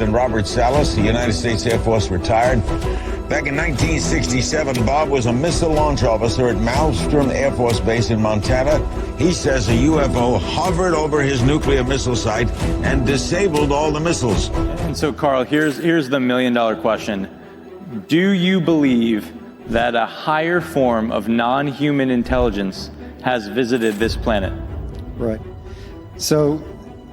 Captain Robert Salas, the United States Air Force retired. Back in 1967, Bob was a missile launch officer at Malmstrom Air Force Base in Montana. He says a UFO hovered over his nuclear missile site and disabled all the missiles. And so, Carl, here's the million-dollar question. Do you believe that a higher form of non-human intelligence has visited this planet? Right. So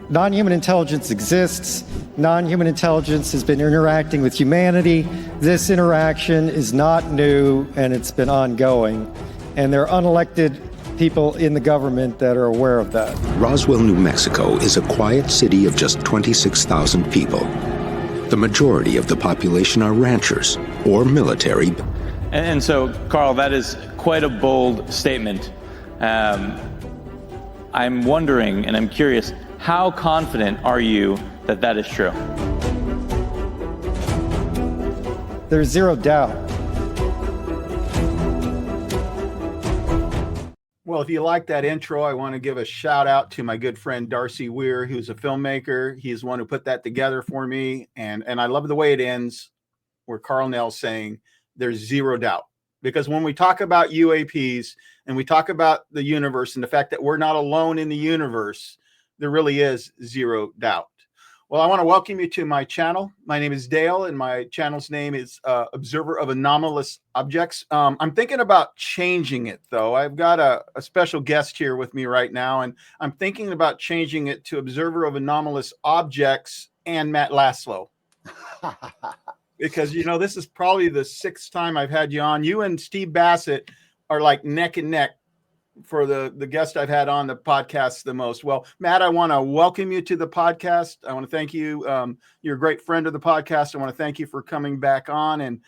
non-human intelligence exists. Non-human intelligence has been interacting with humanity. This interaction is not new, and it's been ongoing. And there are unelected people in the government that are aware of that. Roswell, New Mexico is a quiet city of just 26,000 people. The majority of the population are ranchers or military. And so, Carl, that is quite a bold statement. I'm wondering, and I'm curious, how confident are you that that is true? There's zero doubt. Well, if you like that intro, I want to give a shout out to my good friend Darcy Weir, who's a filmmaker. He's the one who put that together for me. And I love the way it ends, where Carl Nell's saying there's zero doubt. Because when we talk about UAPs and we talk about the universe and the fact that we're not alone in the universe, there really is zero doubt. Well, I want to welcome you to my channel. My name is Dale, and my channel's name is Observer of Anomalous Objects. I'm thinking about changing it, though. I've got a special guest here with me right now, and I'm thinking about changing it to Observer of Anomalous Objects and Matt Laslo. Because, you know, this is probably the 6th time I've had you on. You and Steve Bassett are like neck and neck for the guest I've had on the podcast the most. Well, Matt, I want to welcome you to the podcast. I want to thank you. You're a great friend of the podcast. I want to thank you for coming back on. And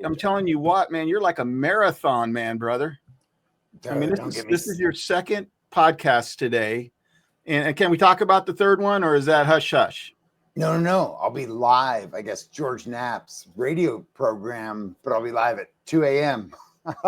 I'm telling you what, man, you're like a marathon man, brother. I mean, this is your 2nd podcast today. And can we talk about the 3rd one, or is that hush hush? No. I'll be live. I guess George Knapp's radio program, but I'll be live at 2 a.m.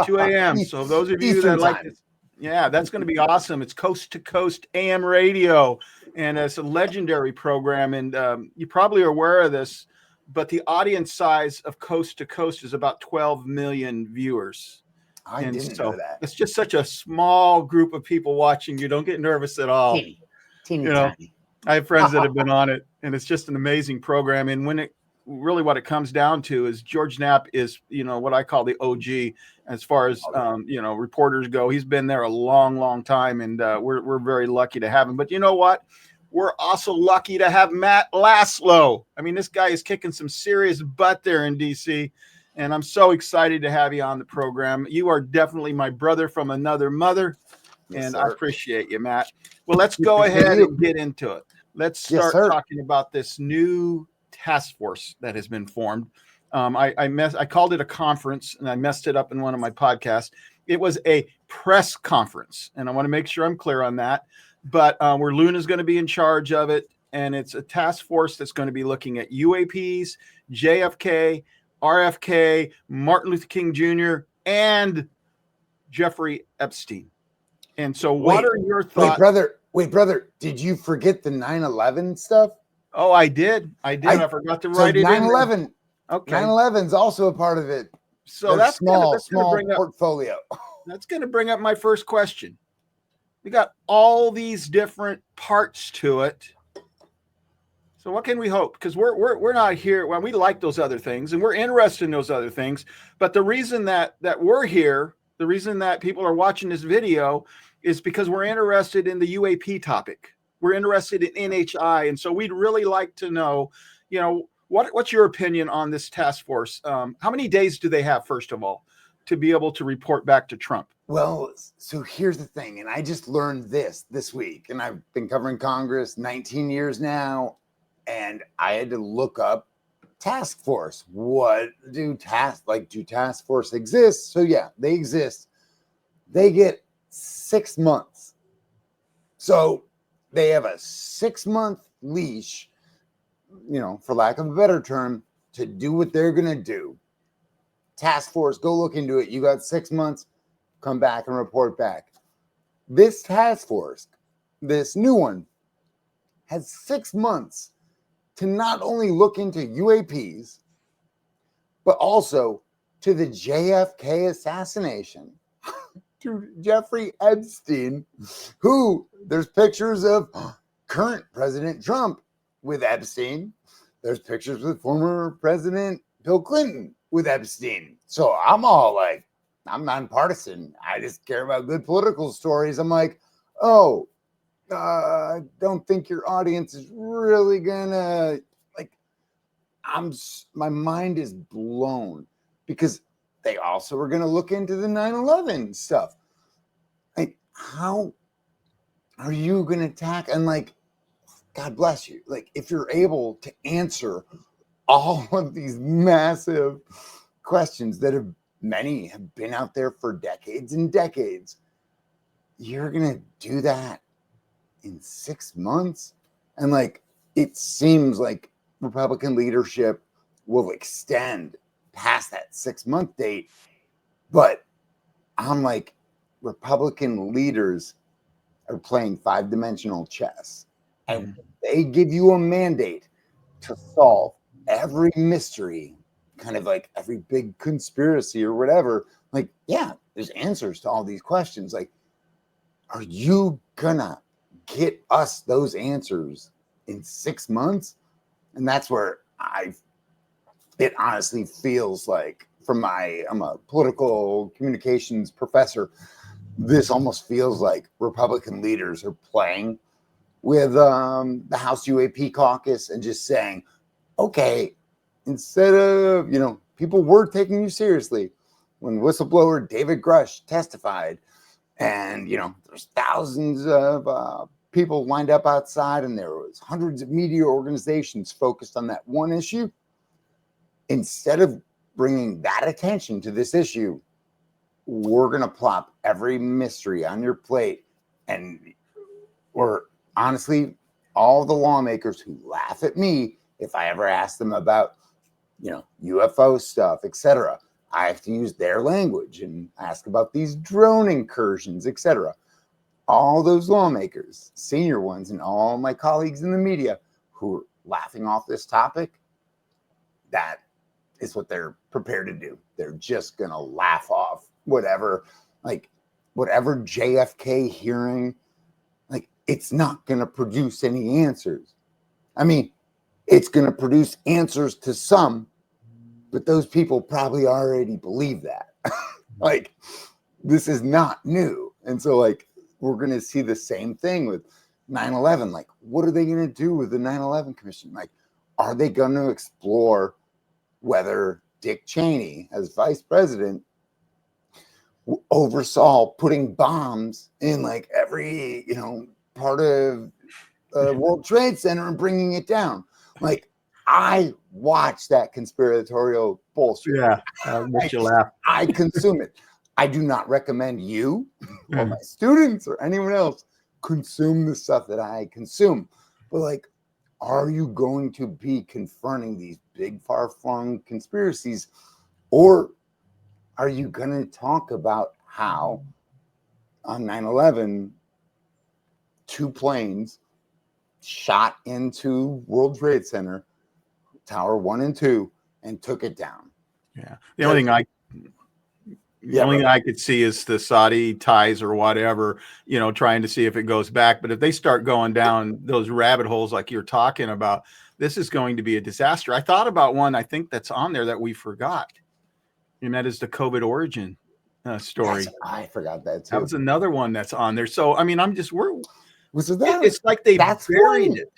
2 a.m. So those of you that like this, yeah, that's going to be awesome. It's coast to coast AM radio, and it's a legendary program. And you probably are aware of this, but the audience size of Coast to Coast is about 12 million viewers. I didn't know that. It's just such a small group of people watching. You don't get nervous at all. Teeny tiny. I have friends that have been on it, and it's just an amazing program. And what it comes down to is George Knapp is, what I call the OG as far as, reporters go. He's been there a long, long time, and we're very lucky to have him. But you know what? We're also lucky to have Matt Laslo. I mean, this guy is kicking some serious butt there in D.C., and I'm so excited to have you on the program. You are definitely my brother from another mother, and I appreciate you, Matt. Well, let's go ahead and get into it. Let's start talking about this new task force that has been formed. I called it a conference, and I messed it up in one of my podcasts. It was a press conference, and I want to make sure I'm clear on that. But where Luna's going to be in charge of it, and it's a task force that's going to be looking at UAPs, JFK, RFK, Martin Luther King Jr., and Jeffrey Epstein. And so what are your thoughts? Wait, brother, did you forget the 9/11 stuff? Oh, I did. I forgot to write it 9/11. in. Okay. 9/11 is also a part of it. So that's small gonna portfolio. That's going to bring up my first question. We got all these different parts to it. So what can we hope? Because we're not here. Well, we like those other things, and we're interested in those other things. But the reason that we're here, the reason that people are watching this video, is because we're interested in the UAP topic. We're interested in NHI, and so we'd really like to know, what's your opinion on this task force? How many days do they have, first of all, to be able to report back to Trump? Well, so here's the thing, and I just learned this week, and I've been covering Congress 19 years now, and I had to look up task force. What do task force exist? So yeah, they exist. They get 6 months. So they have a 6-month leash, for lack of a better term, to do what they're going to do. Task force, go look into it. You got 6 months, come back and report back. This task force, this new one, has 6 months to not only look into UAPs, but also to the JFK assassination, to Jeffrey Epstein, who there's pictures of current President Trump with Epstein. There's pictures with former President Bill Clinton with Epstein. So I'm all like, I'm nonpartisan. I just care about good political stories. I'm like, oh, I don't think your audience is really gonna like. My mind is blown because they also are gonna look into the 9/11 stuff. Like, how are you gonna attack? And like, God bless you. Like, if you're able to answer all of these massive questions that many have been out there for decades and decades, you're gonna do that in 6 months? And like, it seems like Republican leadership will extend past that 6-month date. But I'm like, Republican leaders are playing 5-dimensional chess, and they give you a mandate to solve every mystery, kind of like every big conspiracy or whatever. Like, yeah, there's answers to all these questions. Like, are you gonna get us those answers in 6 months? And that's where it honestly feels like, I'm a political communications professor, this almost feels like Republican leaders are playing with the House UAP caucus and just saying, okay, instead of, people were taking you seriously when whistleblower David Grush testified, and, there's thousands of people lined up outside, and there was hundreds of media organizations focused on that one issue. Instead of bringing that attention to this issue, we're going to plop every mystery on your plate. Or honestly, all the lawmakers who laugh at me if I ever ask them about, UFO stuff, etc., I have to use their language and ask about these drone incursions, etc. All those lawmakers, senior ones, and all my colleagues in the media who are laughing off this topic, that is what they're prepared to do. They're just going to laugh off whatever JFK hearing. Like, it's not going to produce any answers. I mean, it's going to produce answers to some, but those people probably already believe that. Like, this is not new. And so, like, we're going to see the same thing with 9/11. Like, what are they going to do with the 9/11 Commission? Like, are they going to explore whether Dick Cheney, as vice president, oversaw putting bombs in like every, part of World Trade Center and bringing it down? Like, I watch that conspiratorial bullshit. Yeah, makes you laugh. I consume it. I do not recommend you or my students or anyone else consume the stuff that I consume. But like, are you going to be confronting these big, far-flung conspiracies, or are you going to talk about how on 9/11, 2 planes shot into World Trade Center, Tower 1 and 2, and took it down? Yeah. The only thing I could see is the Saudi ties or whatever, trying to see if it goes back. But if they start going down those rabbit holes like you're talking about, this is going to be a disaster. I thought about one, I think that's on there that we forgot, and that is the COVID origin story. I forgot that too. That was another one that's on there. So, I mean, it's like they buried it.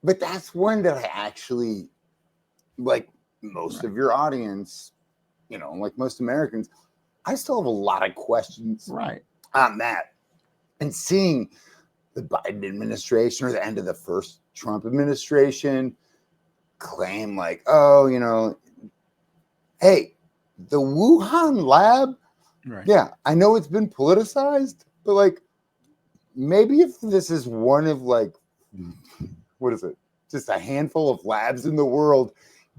But that's one that I actually, like most of your audience, like most Americans, I still have a lot of questions on that. And seeing the Biden administration or the end of the first Trump administration claim like, hey, the Wuhan lab, yeah, I know it's been politicized, but like, maybe if this is one of like, what is it? Just a handful of labs in the world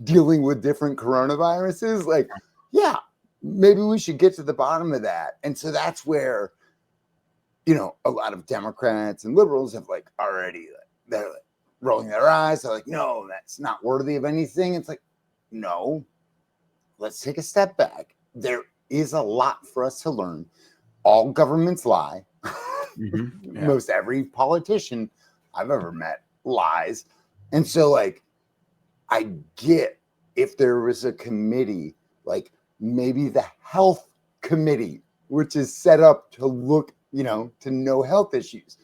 dealing with different coronaviruses, like, yeah, maybe we should get to the bottom of that. And so that's where, a lot of Democrats and liberals have like already, they're like, rolling their eyes. They're like, no, that's not worthy of anything. It's like, no, let's take a step back. There is a lot for us to learn. All governments lie. Mm-hmm. Yeah. Most every politician I've ever met lies. And so, like, I get if there was a committee, like maybe the health committee, which is set up to look, to know health issues.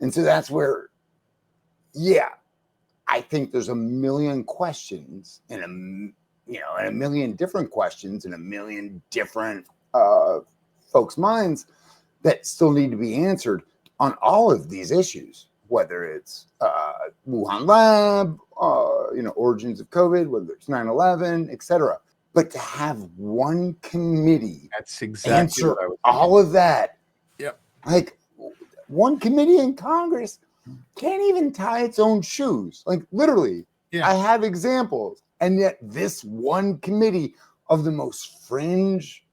And so that's where, yeah, I think there's a million questions and a million different questions and a million different folks' minds that still need to be answered on all of these issues, whether it's Wuhan lab, origins of COVID, whether it's 9/11, etc. But to have one committee That's exactly answer what I was all of that, Yep. like one committee in Congress can't even tie its own shoes. Like literally, Yeah. I have examples, and yet this one committee of the most fringe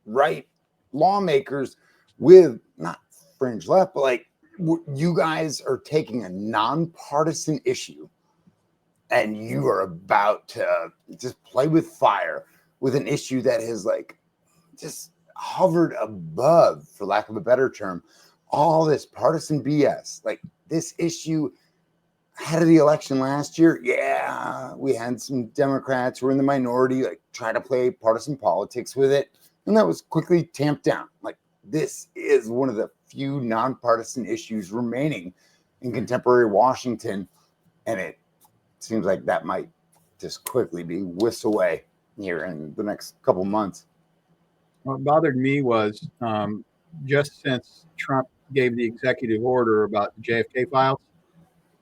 right lawmakers with not fringe left, but like you guys are taking a nonpartisan issue and you are about to just play with fire with an issue that has like just hovered above, for lack of a better term, all this partisan BS. Like this issue ahead of the election last year, yeah, we had some Democrats who were in the minority, like try to play partisan politics with it. And that was quickly tamped down. Like this is one of the few nonpartisan issues remaining in contemporary Washington. And it seems like that might just quickly be whisked away here in the next couple months. What bothered me was just since Trump gave the executive order about the JFK files,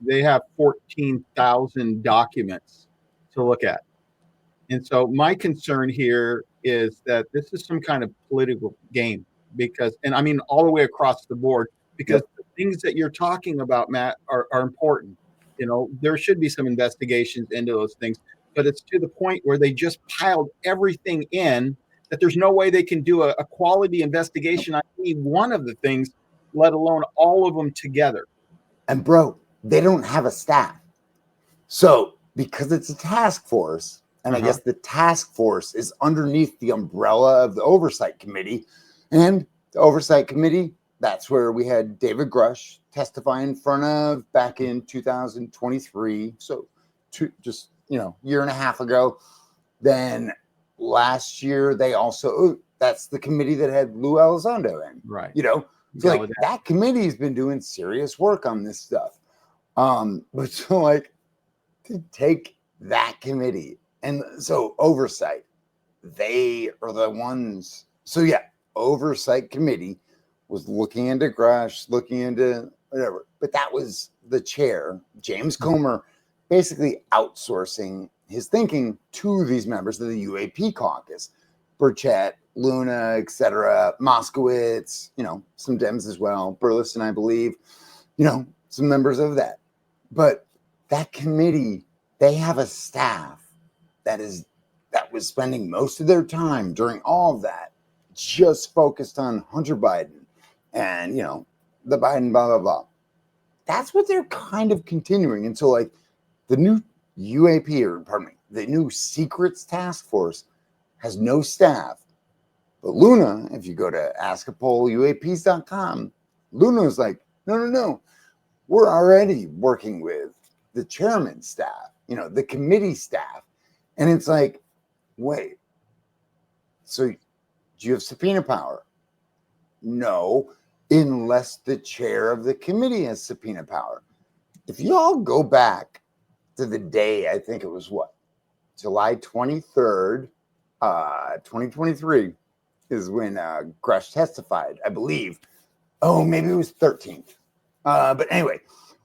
they have 14,000 documents to look at. And so my concern here is that this is some kind of political game because, and I mean, all the way across the board, because the things that you're talking about, Matt, are important. There should be some investigations into those things, but it's to the point where they just piled everything in that there's no way they can do a quality investigation on any one of the things, let alone all of them together. And bro, they don't have a staff. So because it's a task force, and I guess the task force is underneath the umbrella of the oversight committee, and the oversight committee, that's where we had David Grush testify in front of back in 2023. So just, year and a half ago. Then last year, they also, that's the committee that had Lou Elizondo in. Right. So like that committee's been doing serious work on this stuff. But so like to take that committee and so oversight, they are the ones. So yeah, oversight committee was looking into Grush, looking into whatever, but that was the chair, James Comer, basically outsourcing his thinking to these members of the UAP caucus, Burchett, Luna, etc., Moskowitz, some Dems as well, Burleson, I believe, some members of that. But that committee, they have a staff that was spending most of their time during all of that just focused on Hunter Biden and, the Biden, blah, blah, blah. That's what they're kind of continuing. And so, like, the new the new secrets task force has no staff. But Luna, if you go to askapolluaps.com, Luna is like, no. We're already working with the chairman's staff, the committee staff. And it's like, wait, so do you have subpoena power? No, unless the chair of the committee has subpoena power. If you all go back to the day, I think it was July 23rd, 2023 is when Grush testified, I believe. Oh, maybe it was 13th. But anyway,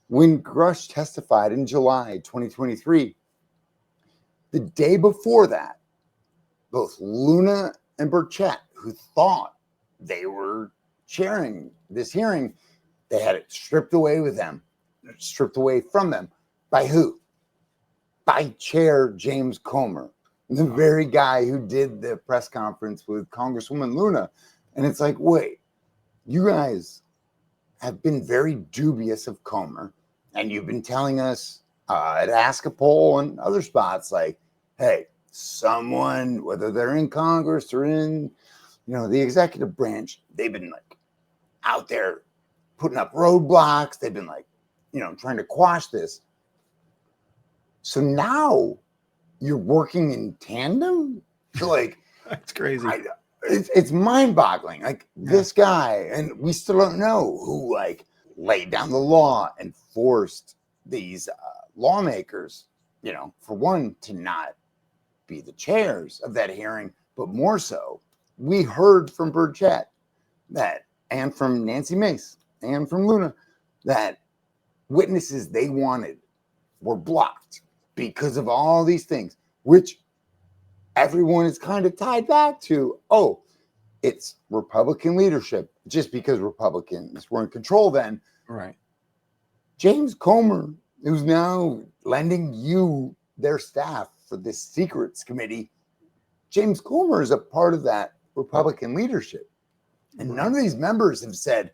when Grush testified in July 2023, the day before that, both Luna and Burchett, who thought they were chairing this hearing, they had it stripped away from them. By who? By Chair James Comer, the very guy who did the press conference with Congresswoman Luna. And it's like, wait, you guys have been very dubious of Comer, and you've been telling us at Ask-A-Poll and other spots, like, hey, someone, whether they're in Congress or in, the executive branch, they've been like out there putting up roadblocks. They've been like, trying to quash this. So now you're working in tandem. So like, That's crazy. It's mind-boggling. Like this guy, and we still don't know who like laid down the law and forced these lawmakers, for one, to not be the chairs of that hearing, but more so, we heard from Burchett that, and from Nancy Mace, and from Luna, that witnesses they wanted were blocked because of all these things, which everyone is kind of tied back to, it's Republican leadership, just because Republicans were in control then. Right. James Comer, who's now lending you their staff for this secrets committee, James Comer is a part of that Republican leadership. And none of these members have said,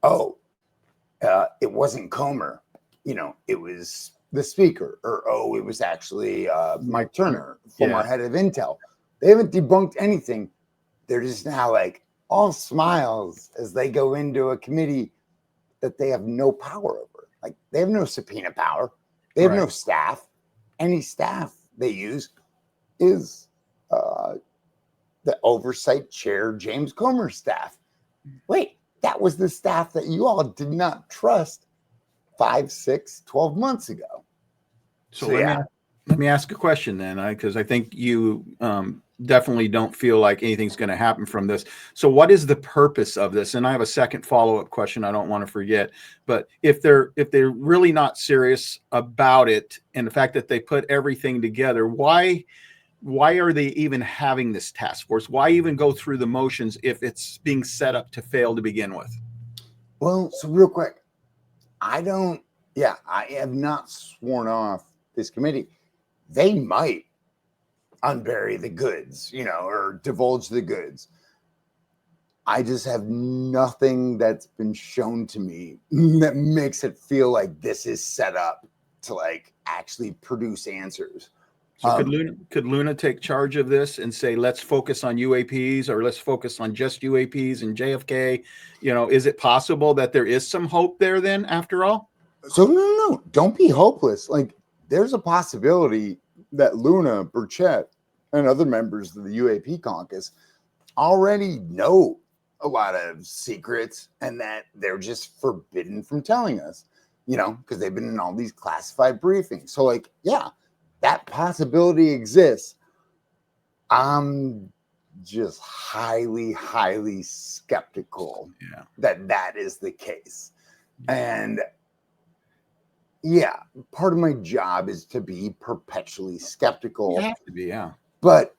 it wasn't Comer, it was the speaker, or, it was actually Mike Turner, former head of Intel. They haven't debunked anything. They're just now like all smiles as they go into a committee that they have no power over. Like they have no subpoena power. They have no staff. Any staff they use is the oversight chair, James Comer's staff. Wait, that was the staff that you all did not trust 5, 6, 12 months ago. So let me ask a question then, because I think you definitely don't feel like anything's going to happen from this. So what is the purpose of this? And I have a second follow-up question I don't want to forget. But if they're really not serious about it, and the fact that they put everything together, why are they even having this task force? Why even go through the motions if it's being set up to fail to begin with? Well, so real quick, I have not sworn off this committee. They might unbury the goods, or divulge the goods. I just have nothing that's been shown to me that makes it feel like this is set up to like actually produce answers. So could Luna take charge of this and say, let's focus on UAPs, or let's focus on just UAPs and JFK? Is it possible that there is some hope there then after all? So no, don't be hopeless. Like there's a possibility that Luna, Burchett, and other members of the UAP caucus already know a lot of secrets and that they're just forbidden from telling us, because they've been in all these classified briefings. So like, that possibility exists. I'm just highly, highly skeptical that is the case. And part of my job is to be perpetually skeptical. You have to be, But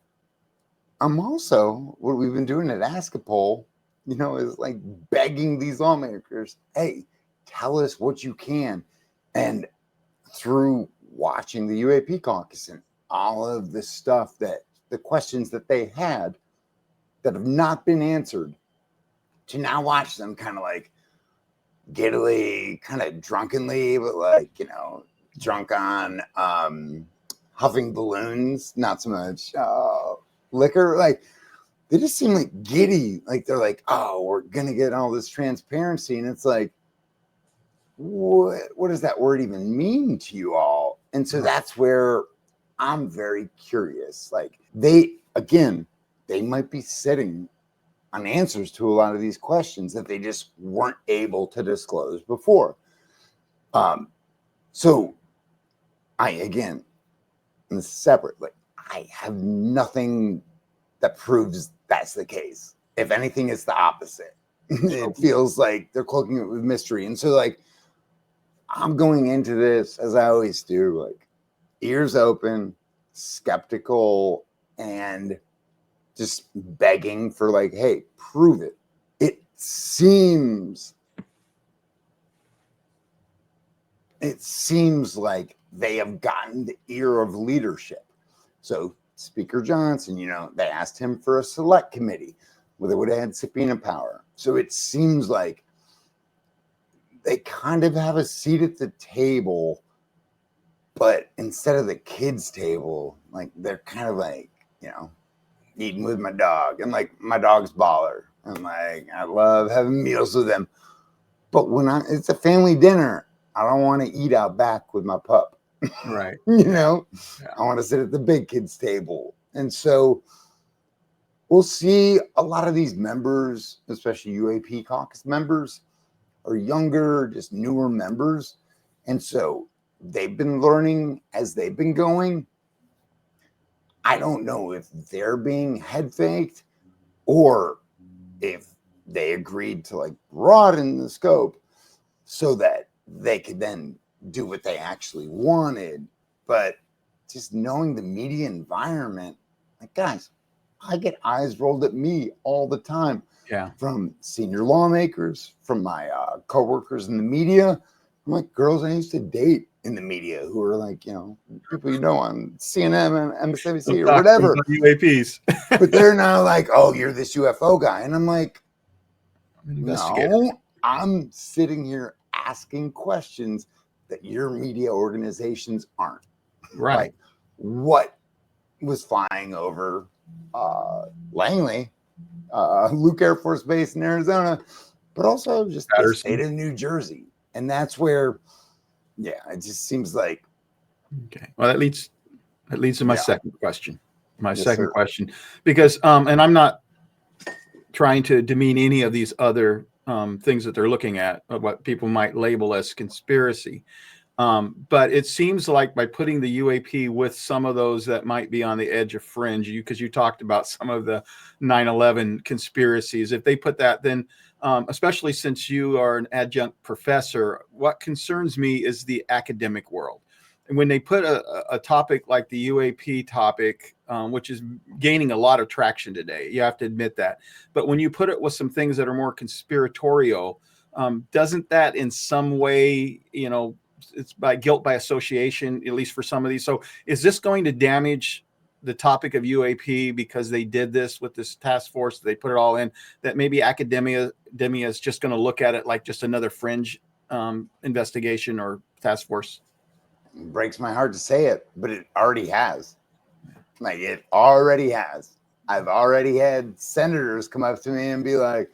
I'm also, what we've been doing at Ask-A-Poll, is like begging these lawmakers, hey, tell us what you can. And through watching the UAP caucus and all of the stuff the questions that they had that have not been answered, to now watch them kind of like giddily, kind of drunkenly, but like, drunk on huffing balloons, not so much liquor. Like they just seem like giddy. Like they're like, we're going to get all this transparency. And it's like, what does that word even mean to you all? And so that's where I'm very curious. Like they might be sitting on answers to a lot of these questions that they just weren't able to disclose before. So and this is separate, like I have nothing that proves that's the case. If anything, it's the opposite. It feels like they're cloaking it with mystery. And so like, I'm going into this as I always do, like ears open, skeptical, and just begging for like, hey, prove it. It seems like they have gotten the ear of leadership. So Speaker Johnson, they asked him for a select committee where they would have had subpoena power. So it seems like they kind of have a seat at the table But instead of the kids' table, like they're kind of like, you know, eating with my dog, and like my dog's baller, and like I love having meals with them. But when it's a family dinner, I don't want to eat out back with my pup. Right. You know, Yeah. I want to sit at the big kids' table. And so we'll see a lot of these members, especially UAP caucus members, are younger, just newer members. And so they've been learning as they've been going. I don't know if they're being head faked or if they agreed to like broaden the scope so that they could then do what they actually wanted. But just knowing the media environment, like, guys, I get eyes rolled at me all the time. Yeah. From senior lawmakers, from my coworkers in the media. I'm like, girls I used to date in the media who are like, you know, people you know on CNN and MSNBC or whatever. UAPs. But they're now like, oh, you're this UFO guy. And I'm like, no, I'm sitting here asking questions that your media organizations aren't. Right. Like, what was flying over Langley, Luke Air Force Base in Arizona, but also just the state of New Jersey. And that's where, yeah, it just seems like. Okay. Well, that leads to my second question. Yes, sir. Question, because and I'm not trying to demean any of these other things that they're looking at, what people might label as conspiracy. But it seems like by putting the UAP with some of those that might be on the edge of fringe, because you talked about some of the 9/11 conspiracies, if they put that, then especially since you are an adjunct professor, what concerns me is the academic world. And when they put a topic like the UAP topic, which is gaining a lot of traction today, you have to admit that. But when you put it with some things that are more conspiratorial, doesn't that in some way, you know, it's by guilt by association, at least for some of these. So is this going to damage the topic of UAP because they did this with this task force? They put it all in, that maybe academia is just going to look at it like just another fringe investigation or task force? It breaks my heart to say it, but it already has. Like, it already has. I've already had senators come up to me and be like,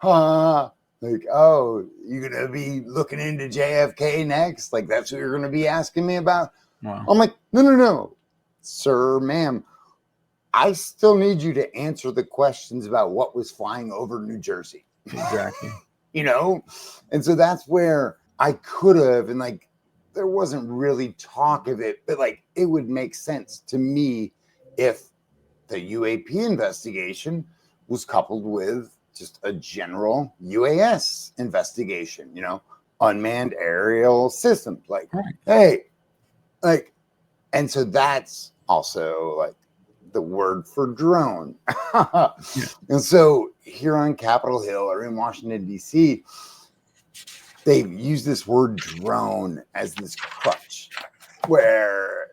like, oh, you're going to be looking into JFK next? Like, that's what you're going to be asking me about? Wow. I'm like, no, sir, ma'am. I still need you to answer the questions about what was flying over New Jersey. Exactly. You know? And so that's where I could have, and like, there wasn't really talk of it, but like, it would make sense to me if the UAP investigation was coupled with just a general UAS investigation, you know, unmanned aerial systems. Like, right. Hey, like, and so that's also like the word for drone. Yeah. And so here on Capitol Hill or in Washington, D.C., they've used this word drone as this crutch, where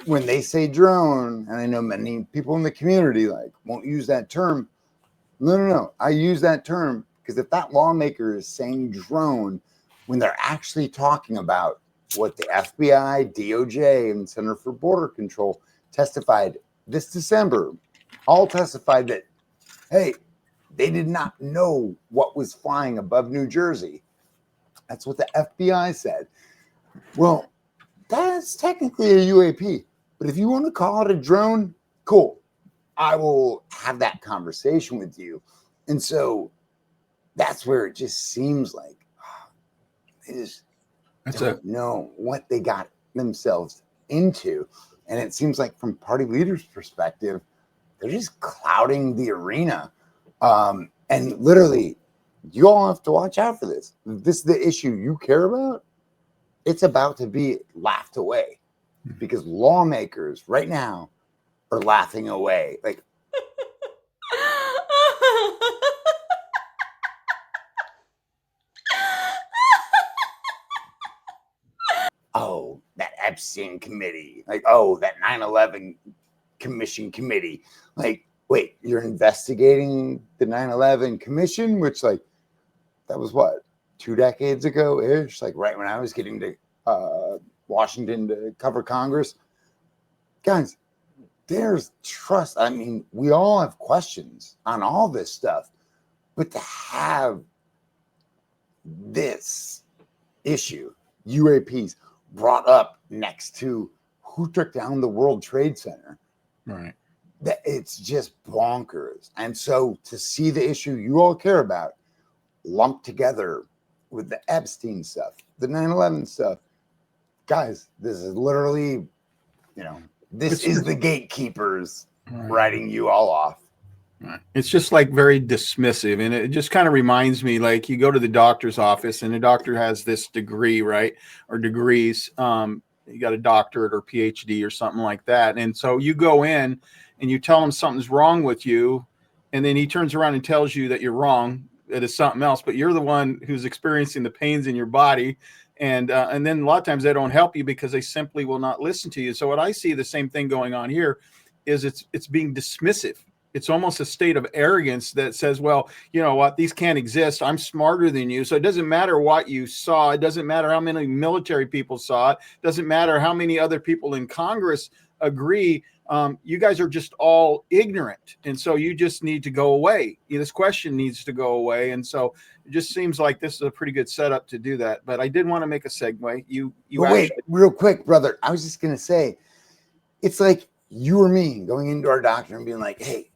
when they say drone, and I know many people in the community like won't use that term. No. I use that term because if that lawmaker is saying drone when they're actually talking about what the FBI, DOJ, and Center for Border Control testified this December, all testified that, hey, they did not know what was flying above New Jersey. That's what the FBI said. Well, that's technically a UAP. But if you want to call it a drone, cool. I will have that conversation with you. And so that's where it just seems like they just don't know what they got themselves into. And it seems like from party leaders' perspective, they're just clouding the arena. And literally, you all have to watch out for this. If this is the issue you care about, it's about to be laughed away because lawmakers right now are laughing away. Like, oh, that Epstein committee. Like, oh, that 9/11 commission committee. Like, wait, you're investigating the 9/11 commission, which like, that was what, 2 decades ago ish, like right when I was getting to Washington to cover Congress. Guys, there's trust. I mean, we all have questions on all this stuff, but to have this issue, UAPs, brought up next to who took down the World Trade Center, Right. that it's just bonkers. And so to see the issue you all care about lumped together with the Epstein stuff, the 9/11 stuff, guys, this is literally, this is the gatekeepers writing you all off. It's just like very dismissive. And it just kind of reminds me, like, you go to the doctor's office and the doctor has this degree, right? Or degrees. You got a doctorate or PhD or something like that. And so you go in and you tell him something's wrong with you. And then he turns around and tells you that you're wrong. It is something else, but you're the one who's experiencing the pains in your body. And then a lot of times they don't help you because they simply will not listen to you. So what I see the same thing going on here is it's being dismissive. It's almost a state of arrogance that says, well, you know what, these can't exist. I'm smarter than you. So it doesn't matter what you saw. It doesn't matter how many military people saw it. It doesn't matter how many other people in Congress agree. You guys are just all ignorant. And so you just need to go away. This question needs to go away. And so it just seems like this is a pretty good setup to do that. But I did want to make a segue. Wait, real quick, brother. I was just going to say, it's like you or me going into our doctor and being like, hey,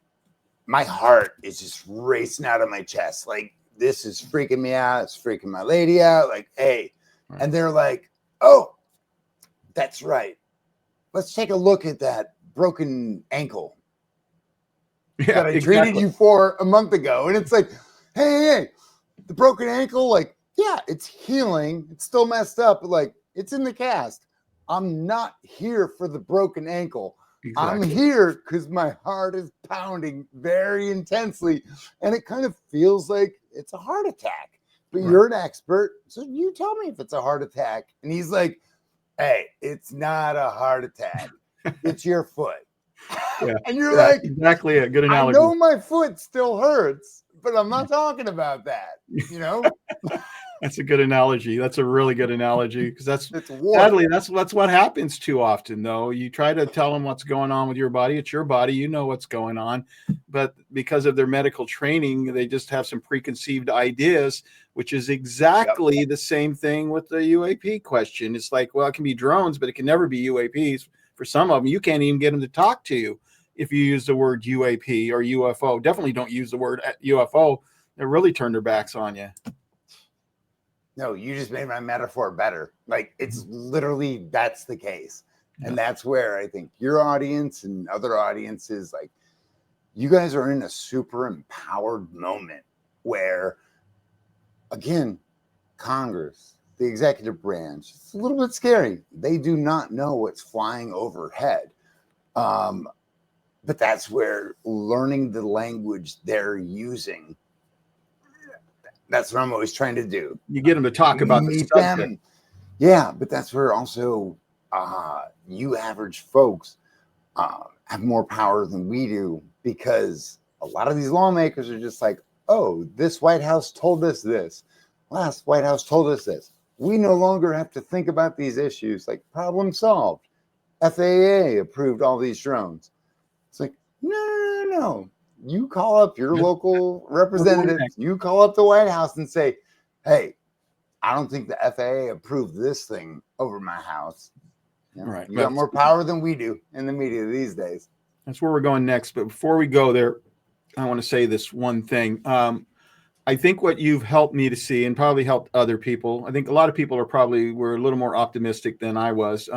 my heart is just racing out of my chest. Like, this is freaking me out. It's freaking my lady out. Like, hey. Right. And they're like, oh, that's right. Let's take a look at that broken ankle that I treated you for a month ago. And it's like, hey, the broken ankle, like, yeah, it's healing. It's still messed up, but like, it's in the cast. I'm not here for the broken ankle. Exactly. I'm here because my heart is pounding very intensely, and it kind of feels like it's a heart attack. But you're an expert, so you tell me if it's a heart attack. And he's like, hey, it's not a heart attack. It's your foot. Yeah. And you're like, exactly a good analogy. I know my foot still hurts, but I'm not talking about that, That's a good analogy. That's a really good analogy, because sadly that's what happens too often. Though you try to tell them what's going on with your body, it's your body, you know what's going on, but because of their medical training, they just have some preconceived ideas, which is exactly the same thing with the UAP question. It's like, well, it can be drones, but it can never be UAPs. For some of them, you can't even get them to talk to you if you use the word UAP or UFO. Definitely don't use the word UFO. They really turn their backs on you. No, you just made my metaphor better. Like, it's literally, that's the case. Yeah. And that's where I think your audience and other audiences, like, you guys are in a super empowered moment where, again, Congress, the executive branch, it's a little bit scary. They do not know what's flying overhead. But that's where learning the language they're using, that's what I'm always trying to do. You get them to talk about the subject. Yeah, but that's where also you average folks have more power than we do, because a lot of these lawmakers are just like, oh, this White House told us this. Last White House told us this. We no longer have to think about these issues. Like, problem solved. FAA approved all these drones. It's like, no. You call up your local representatives, you call up the White House and say, hey, I don't think the FAA approved this thing over my house. You got more power than we do in the media these days. That's where we're going next. But before we go there, I want to say this one thing. I think what you've helped me to see, and probably helped other people, I think a lot of people were a little more optimistic than I was.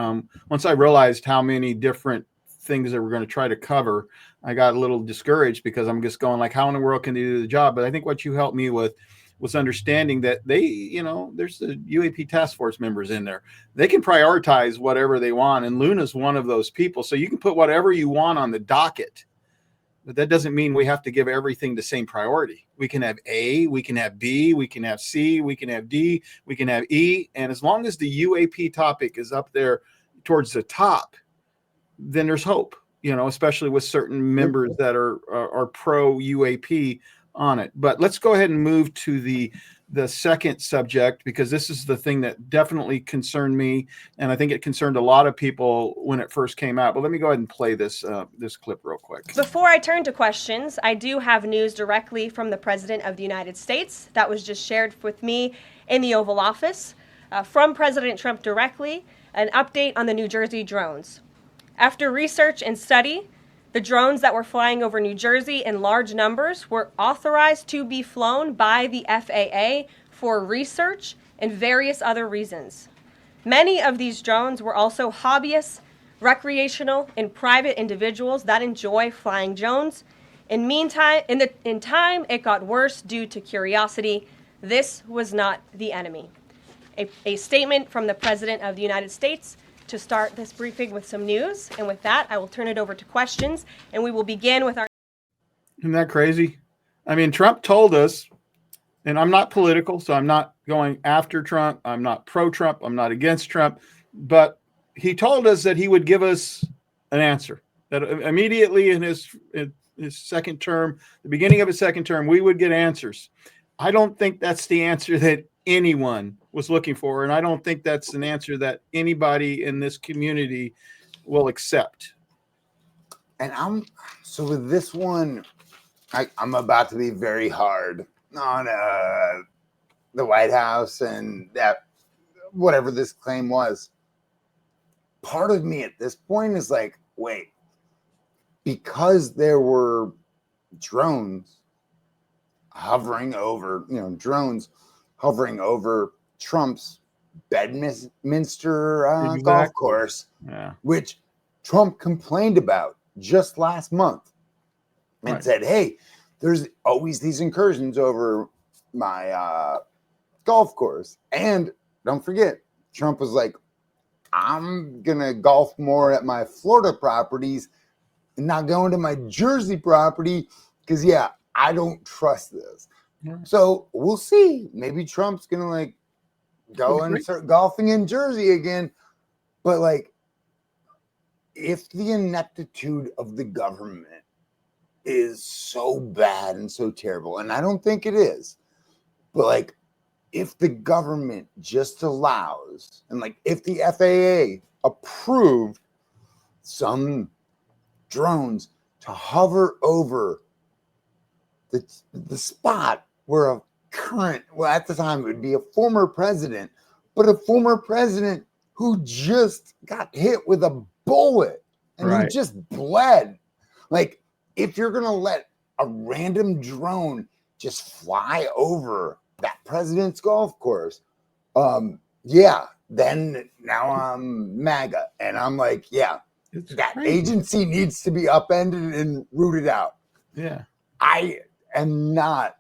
Once I realized how many different things that we're going to try to cover, I got a little discouraged, because I'm just going like, how in the world can they do the job? But I think what you helped me with was understanding that they, there's the UAP task force members in there. They can prioritize whatever they want. And Luna's one of those people. So you can put whatever you want on the docket, but that doesn't mean we have to give everything the same priority. We can have A, we can have B, we can have C, we can have D, we can have E. And as long as the UAP topic is up there towards the top, then there's hope, especially with certain members that are pro UAP on it. But let's go ahead and move to the the second subject, because this is the thing that definitely concerned me, and I think it concerned a lot of people when it first came out. But let me go ahead and play this this clip real quick. Before I turn to questions, I do have news directly from the President of the United States that was just shared with me in the Oval Office. From President Trump directly, an update on the New Jersey drones. After research and study, the drones that were flying over New Jersey in large numbers were authorized to be flown by the FAA for research and various other reasons. Many of these drones were also hobbyists, recreational, and private individuals that enjoy flying drones. In time, it got worse due to curiosity. This was not the enemy. A statement from the President of the United States to start this briefing with some news. And with that, I will turn it over to questions, and we will begin with our... Isn't that crazy? I mean, Trump told us, and I'm not political, so I'm not going after Trump. I'm not pro-Trump. I'm not against Trump. But he told us that he would give us an answer, that immediately in his second term, the beginning of his second term, we would get answers. I don't think that's the answer that anyone was looking for, and I don't think that's an answer that anybody in this community will accept. And so with this one, I'm about to be very hard on the White House and that whatever this claim was. Part of me at this point is like, wait, because there were drones hovering over, Trump's Bedminster golf course, which Trump complained about just last month and said, hey, there's always these incursions over my golf course. And don't forget, Trump was like, I'm going to golf more at my Florida properties and not going to my Jersey property because, I don't trust this. Yeah. So we'll see. Maybe Trump's going to like go and start golfing in Jersey again. But like, if the ineptitude of the government is so bad and so terrible, and I don't think it is, but like, if the government just allows, and like, if the FAA approved some drones to hover over the spot where a current, well, at the time it would be a former president, but a former president who just got hit with a bullet and he just bled. Like, if you're going to let a random drone just fly over that president's golf course, then now I'm MAGA. And I'm like, that agency needs to be upended and rooted out. Yeah. I am not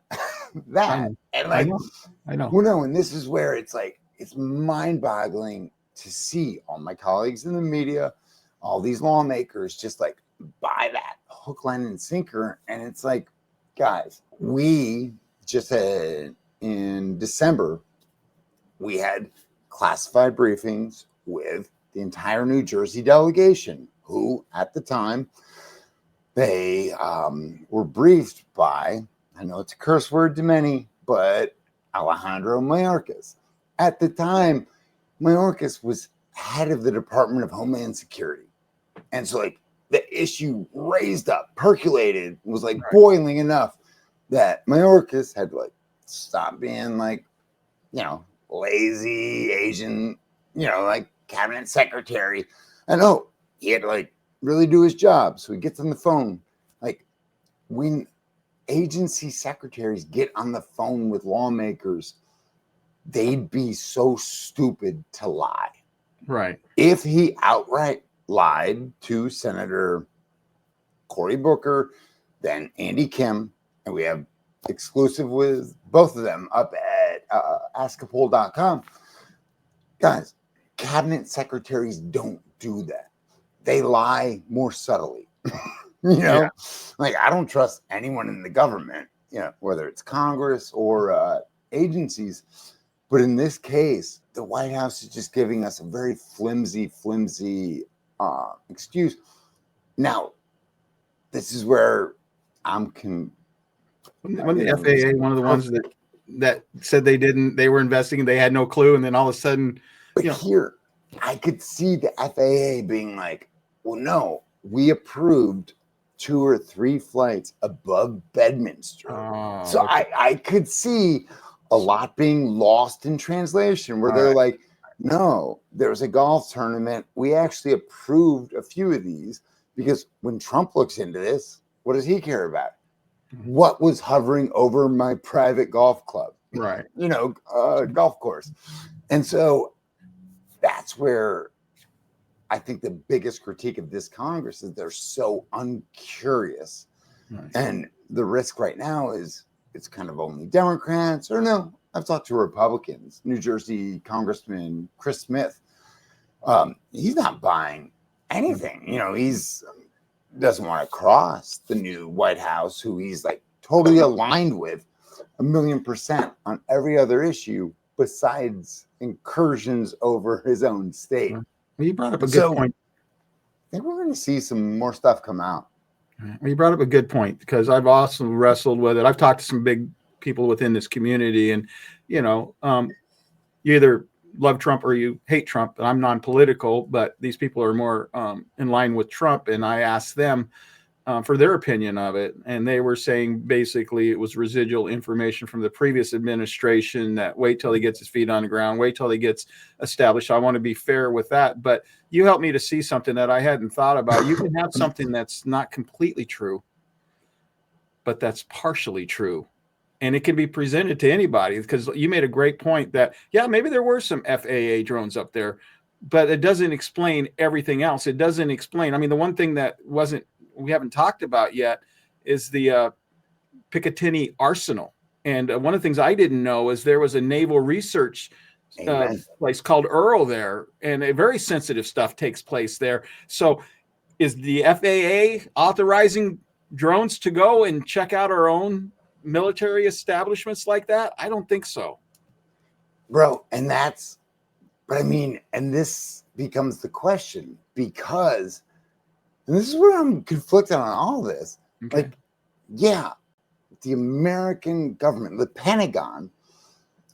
that. I know. Well, no, and this is where it's like, it's mind-boggling to see all my colleagues in the media, all these lawmakers just like buy that hook, line, and sinker. And it's like, guys, we just had in December, we had classified briefings with the entire New Jersey delegation, who at the time, they were briefed by, I know it's a curse word to many, but Alejandro Mayorkas. At the time, Mayorkas was head of the Department of Homeland Security. And so like the issue raised up, percolated, was like boiling enough that Mayorkas had to like stop being like, lazy Asian, like cabinet secretary. And he had to like really do his job. So he gets on the phone. Like, when agency secretaries get on the phone with lawmakers, they'd be so stupid to lie. Right. If he outright lied to Senator Cory Booker, then Andy Kim, and we have exclusive with both of them up at askapol.com. Guys, cabinet secretaries don't do that. They lie more subtly. Like, I don't trust anyone in the government, whether it's Congress or agencies. But in this case, the White House is just giving us a very flimsy excuse. Now, this is where I'm when the FAA, one of the ones that that said they were investigating, they had no clue, and then all of a sudden, But here, I could see the FAA being like, well, no, we approved 2 or 3 flights above Bedminster. So okay. I could see a lot being lost in translation where they're like, no, there's a golf tournament. We actually approved a few of these because when Trump looks into this, what does he care about? What was hovering over my private golf club? Right. Golf course. And so that's where I think the biggest critique of this Congress is they're so uncurious. Right. And the risk right now is it's kind of only Democrats, or no, I've talked to Republicans. New Jersey Congressman Chris Smith, he's not buying anything. He's doesn't want to cross the new White House, who he's like totally aligned with 1,000,000% on every other issue besides incursions over his own state. Well, you brought up a good point. I think we're going to see some more stuff come out. Well, you brought up a good point because I've also wrestled with it. I've talked to some big people within this community, and you either love Trump or you hate Trump. And I'm non-political, but these people are more in line with Trump. And I asked them for their opinion of it, and they were saying basically it was residual information from the previous administration. That wait till he gets his feet on the ground, wait till he gets established. I want to be fair with that, but you helped me to see something that I hadn't thought about. You can have something that's not completely true, but that's partially true. And it can be presented to anybody, because you made a great point that, yeah, maybe there were some FAA drones up there, but it doesn't explain everything else. It doesn't explain. I mean, the one thing that we haven't talked about yet is the Picatinny Arsenal. And one of the things I didn't know is there was a naval research place called Earl there, and a very sensitive stuff takes place there. So is the FAA authorizing drones to go and check out our own military establishments like that? I don't think so, bro. And this becomes the question, because, and this is where I'm conflicted on all this. Okay. Like, yeah, the American government, the Pentagon,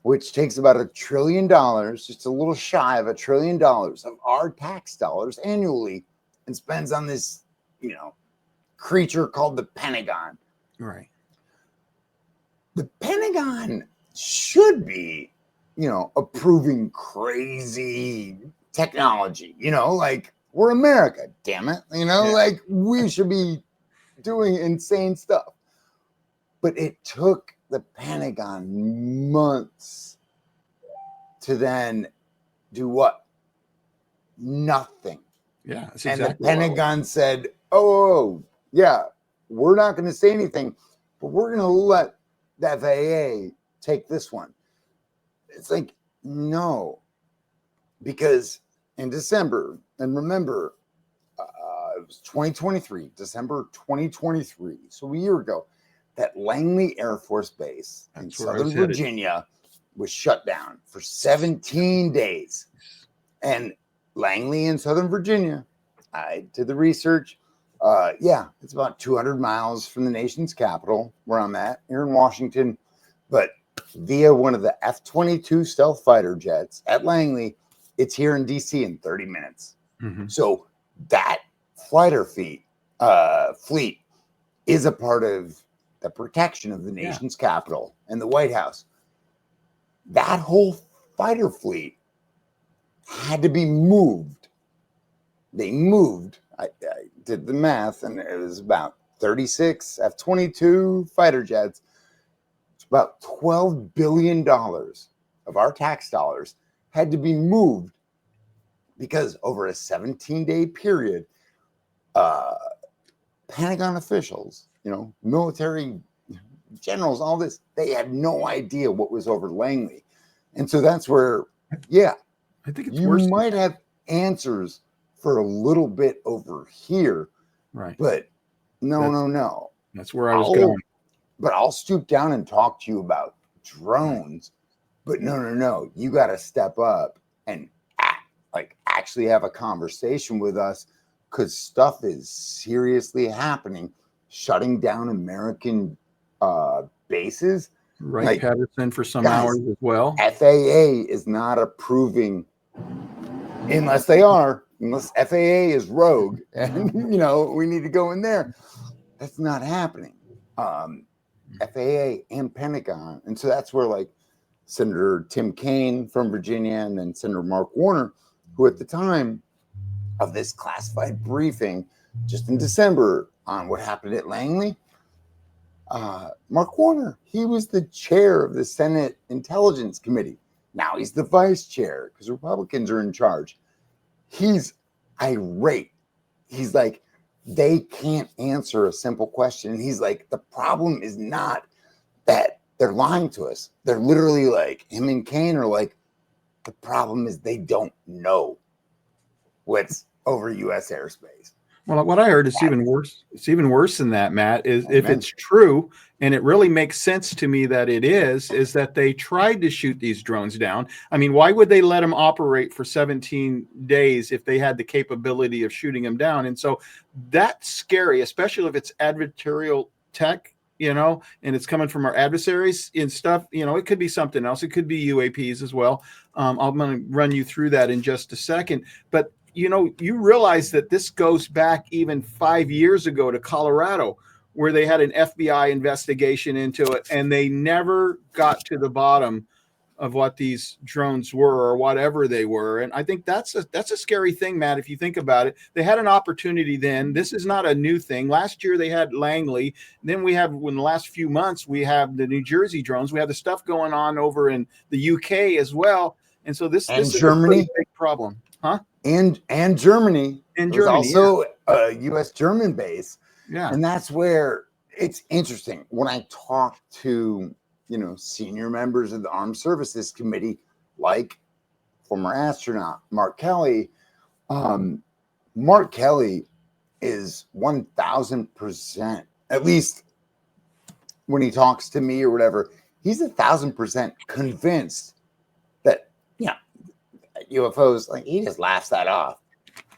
which takes about $1 trillion, just a little shy of $1 trillion of our tax dollars annually, and spends on this, creature called the Pentagon. Right. The Pentagon should be, approving crazy technology, like we're America, damn it. Like we should be doing insane stuff. But it took the Pentagon months to then do what? Nothing. Yeah. And the Pentagon said, oh, yeah, we're not going to say anything, but we're going to let the FAA take this one. It's like, no, because in December, and remember, it was 2023, December 2023, so a year ago, that Langley Air Force Base in Southern Virginia was shut down for 17 days. And Langley in Southern Virginia, I did the research. It's about 200 miles from the nation's capital, where I'm at, here in Washington. But via one of the F-22 stealth fighter jets at Langley, it's here in D.C. in 30 minutes. Mm-hmm. So that fleet is a part of the protection of the nation's capital and the White House. That whole fighter fleet had to be moved. They moved. I did the math, and it was about 36 F-22 fighter jets. It's about $12 billion of our tax dollars had to be moved because over a 17-day period, Pentagon officials, military generals, all this, they had no idea what was over Langley. And so that's where, I think it's worse. You might have answers for a little bit over here, right? But no. That's where I was going. But I'll stoop down and talk to you about drones. But no. You got to step up and actually have a conversation with us, because stuff is seriously happening, shutting down American bases Right, Like, Patterson for some guys, hours as well. FAA is not approving unless FAA is rogue and we need to go in there. That's not happening. FAA and Pentagon. And so that's where like Senator Tim Kaine from Virginia and then Senator Mark Warner, who at the time of this classified briefing just in December on what happened at Langley, Mark Warner, he was the chair of the Senate Intelligence Committee. Now he's the vice chair because Republicans are in charge. He's irate. He's like, they can't answer a simple question. And he's like, the problem is not that they're lying to us. They're literally like, him and Kane are like, the problem is they don't know what's over U.S. airspace. Well, what I heard is even worse. It's even worse than that, Matt, is if it's true, and it really makes sense to me that it is that they tried to shoot these drones down. I mean, why would they let them operate for 17 days if they had the capability of shooting them down? And so that's scary, especially if it's adversarial tech, and it's coming from our adversaries and stuff. It could be something else. It could be UAPs as well. I'm going to run you through that in just a second. But you realize that this goes back even 5 years ago to Colorado, where they had an FBI investigation into it, and they never got to the bottom of what these drones were or whatever they were. And I think that's a scary thing, Matt, if you think about it. They had an opportunity then. This is not a new thing. Last year they had Langley. Then we have, in the last few months, we have the New Jersey drones. We have the stuff going on over in the UK as well. And so this is Germany, a pretty big problem. Huh? And Germany. And There's Germany, also a U.S. German base. Yeah. And that's where it's interesting. When I talk to, senior members of the Armed Services Committee, like former astronaut Mark Kelly, Mark Kelly is 1,000%, at least when he talks to me or whatever, he's 1,000% convinced that, UFOs, like, he just laughs that off.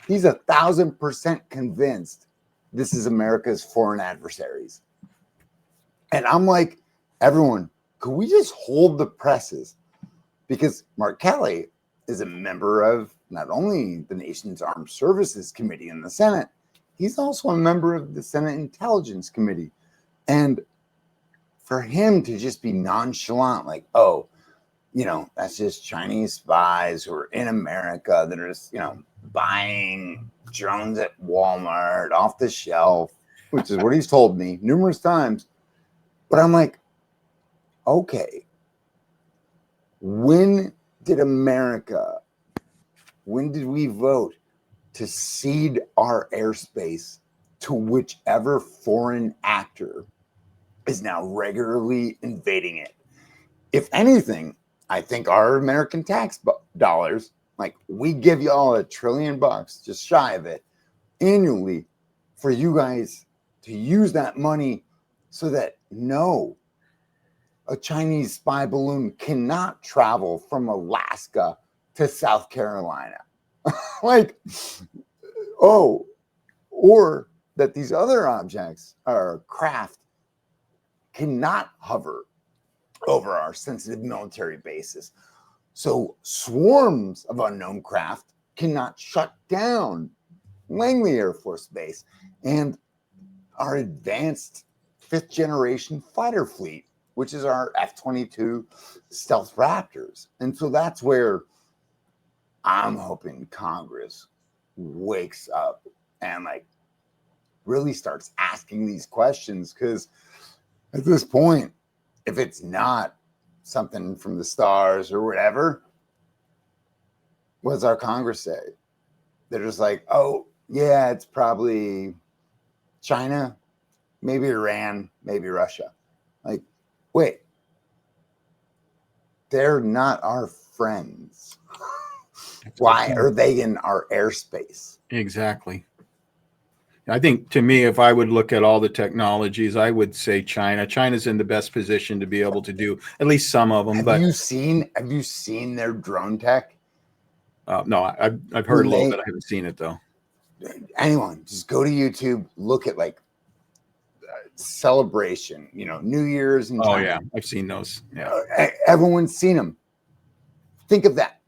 He's 1,000% convinced this is America's foreign adversaries. And I'm like, everyone, could we just hold the presses? Because Mark Kelly is a member of not only the nation's Armed Services Committee in the Senate, he's also a member of the Senate Intelligence Committee. And for him to just be nonchalant, like, oh, that's just Chinese spies who are in America that are just, buying drones at Walmart off the shelf, which is what he's told me numerous times. But I'm like, okay, when did we vote to cede our airspace to whichever foreign actor is now regularly invading it? If anything, I think our American tax dollars, like, we give y'all $1 trillion, just shy of it, annually for you guys to use that money so that a Chinese spy balloon cannot travel from Alaska to South Carolina. Or that these other objects or craft cannot hover over our sensitive military bases. So swarms of unknown craft cannot shut down Langley Air Force Base and our advanced 5th generation fighter fleet, which is our F-22 Stealth Raptors. And so that's where I'm hoping Congress wakes up and really starts asking these questions, because at this point, if it's not something from the stars or whatever, what does our Congress say? They're just like, oh, yeah, it's probably China, maybe Iran, maybe Russia. Like, wait, they're not our friends. Why are they in our airspace? Exactly. I think, to me, if I would look at all the technologies, I would say China. China's in the best position to be able to do at least some of them. Have you seen their drone tech? No, I've heard a little bit. I haven't seen it though. Anyone, just go to YouTube, look at celebration, New Year's in Oh China. yeah, I've seen those. Yeah, Everyone's seen them. Think of that.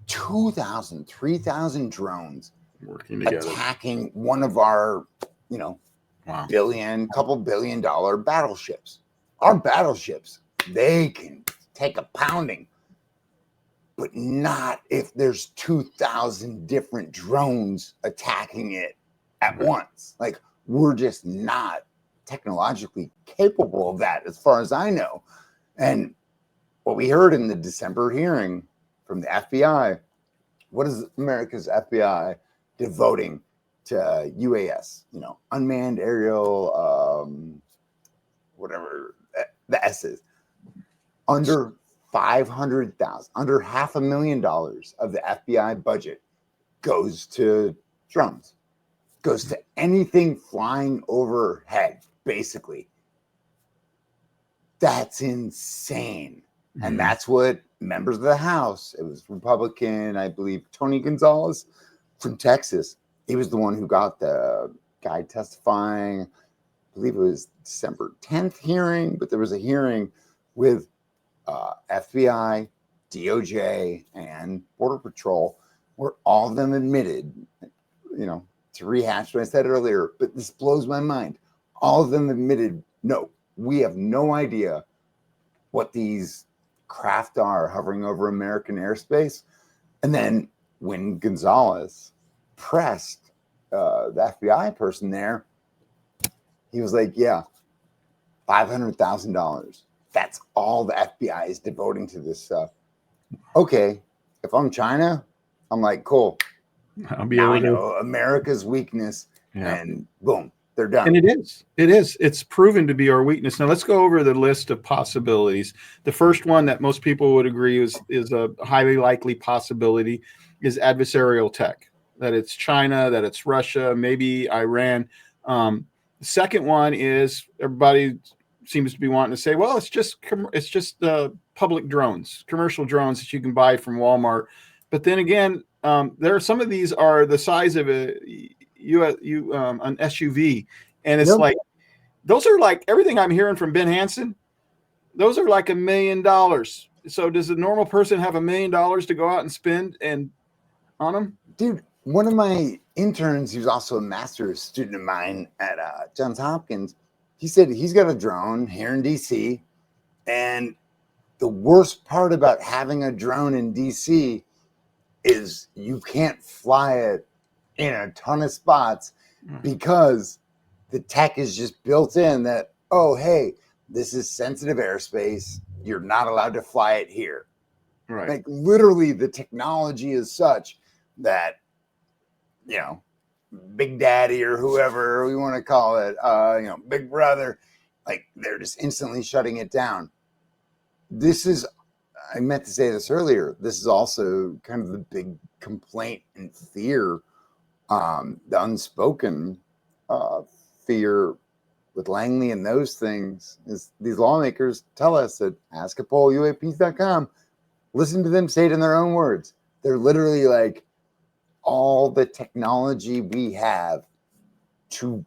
2,000, 3,000 drones working together. attacking one of our, Wow. couple $1 billion battleships. Our battleships, they can take a pounding, but not if there's 2,000 different drones attacking it at once. Like, we're just not technologically capable of that, as far as I know. And what we heard in the December hearing from the FBI, what is America's FBI devoting to UAS, unmanned aerial, whatever the S is, under 500,000, under $500,000 of the FBI budget goes to drones, goes to anything flying overhead, basically. That's insane. Mm-hmm. And that's what members of the House, it was Republican, I believe, Tony Gonzalez from Texas. He was the one who got the guy testifying. I believe it was December 10th hearing, but there was a hearing with FBI, DOJ, and Border Patrol, where all of them admitted, to rehash what I said earlier, but this blows my mind. All of them admitted, no, we have no idea what these craft are hovering over American airspace. And then when Gonzalez pressed the FBI person there, he was like, yeah, $500,000. That's all the FBI is devoting to this stuff. Okay, if I'm China, I'm like, cool. Now I know America's weakness, and boom, they're done. And it is. It's proven to be our weakness. Now let's go over the list of possibilities. The first one that most people would agree is a highly likely possibility is adversarial tech. That it's China, that it's Russia, maybe Iran. The second one is everybody seems to be wanting to say, well, it's just public drones, commercial drones that you can buy from Walmart. But then again, there are some of these are the size of an SUV, and it's like those are like everything I'm hearing from Ben Hansen. Those are like $1 million. So does a normal person have $1 million to go out and spend on them? Dude, one of my interns, who's also a master's student of mine at Johns Hopkins, he said he's got a drone here in DC, and the worst part about having a drone in DC is you can't fly it in a ton of spots because the tech is just built in that, oh, hey, this is sensitive airspace. You're not allowed to fly it here. Right. Like literally the technology is such that, Big Daddy or whoever we want to call it, Big Brother, like they're just instantly shutting it down. I meant to say this earlier. This is also kind of the big complaint and fear, the unspoken fear with Langley and those things is these lawmakers tell us at askapolluaps.com, listen to them say it in their own words. They're literally like, all the technology we have to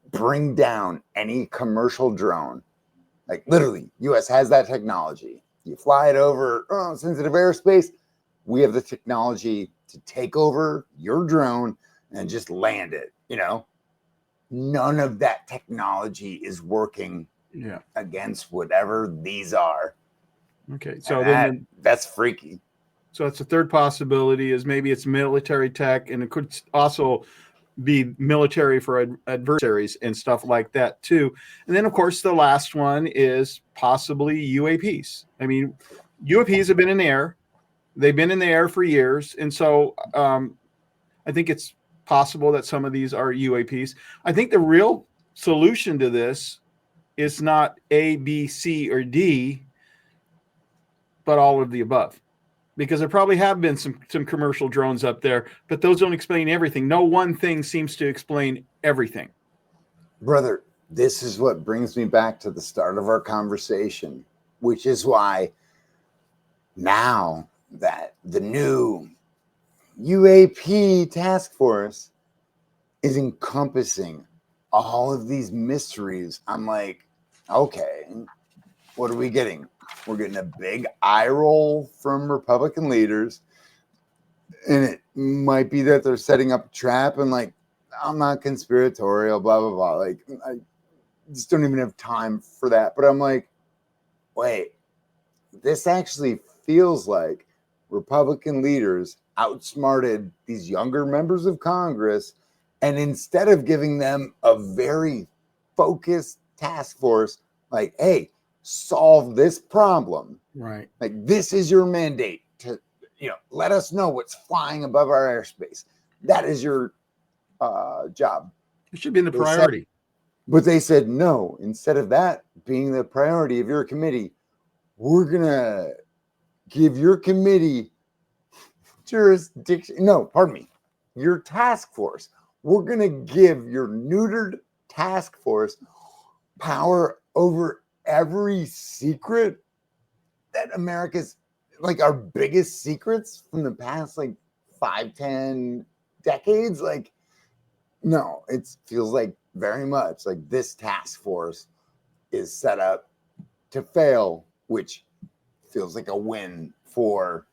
bring down any commercial drone, like literally, U.S. has that technology. You fly it over sensitive airspace, we have the technology to take over your drone and just land it. None of that technology is working against whatever these are. Okay, so that's freaky. So that's the third possibility is maybe it's military tech, and it could also be military for adversaries and stuff like that too. And then, of course, the last one is possibly UAPs. I mean, UAPs have been in the air. They've been in the air for years. And so I think it's possible that some of these are UAPs. I think the real solution to this is not A, B, C, or D, but all of the above. Because there probably have been some commercial drones up there, but those don't explain everything. No one thing seems to explain everything. Brother, this is what brings me back to the start of our conversation, which is why now that the new UAP task force is encompassing all of these mysteries. I'm like, okay, what are we getting? We're getting a big eye roll from Republican leaders. And it might be that they're setting up a trap and like, I'm not conspiratorial, blah, blah, blah. Like, I just don't even have time for that. But I'm like, wait, this actually feels like Republican leaders outsmarted these younger members of Congress. And instead of giving them a very focused task force, like, hey, solve this problem. Right. Like, this is your mandate to, let us know what's flying above our airspace. That is your job. It should be in the priority. But they said, no, instead of that being the priority of your committee, we're going to give your committee jurisdiction. No, pardon me, your task force. We're going to give your neutered task force power over every secret that America's, like, our biggest secrets from the past, like 5-10 decades. Like, no, it feels like very much like this task force is set up to fail, which feels like a win for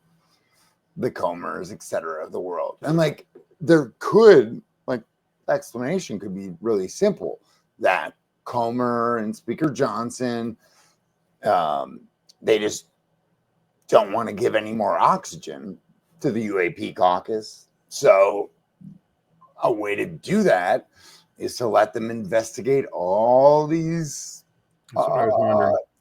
the Comers, et cetera, of the world. And like, there could, like, explanation could be really simple, that Comer and Speaker Johnson, they just don't want to give any more oxygen to the UAP caucus. So a way to do that is to let them investigate all these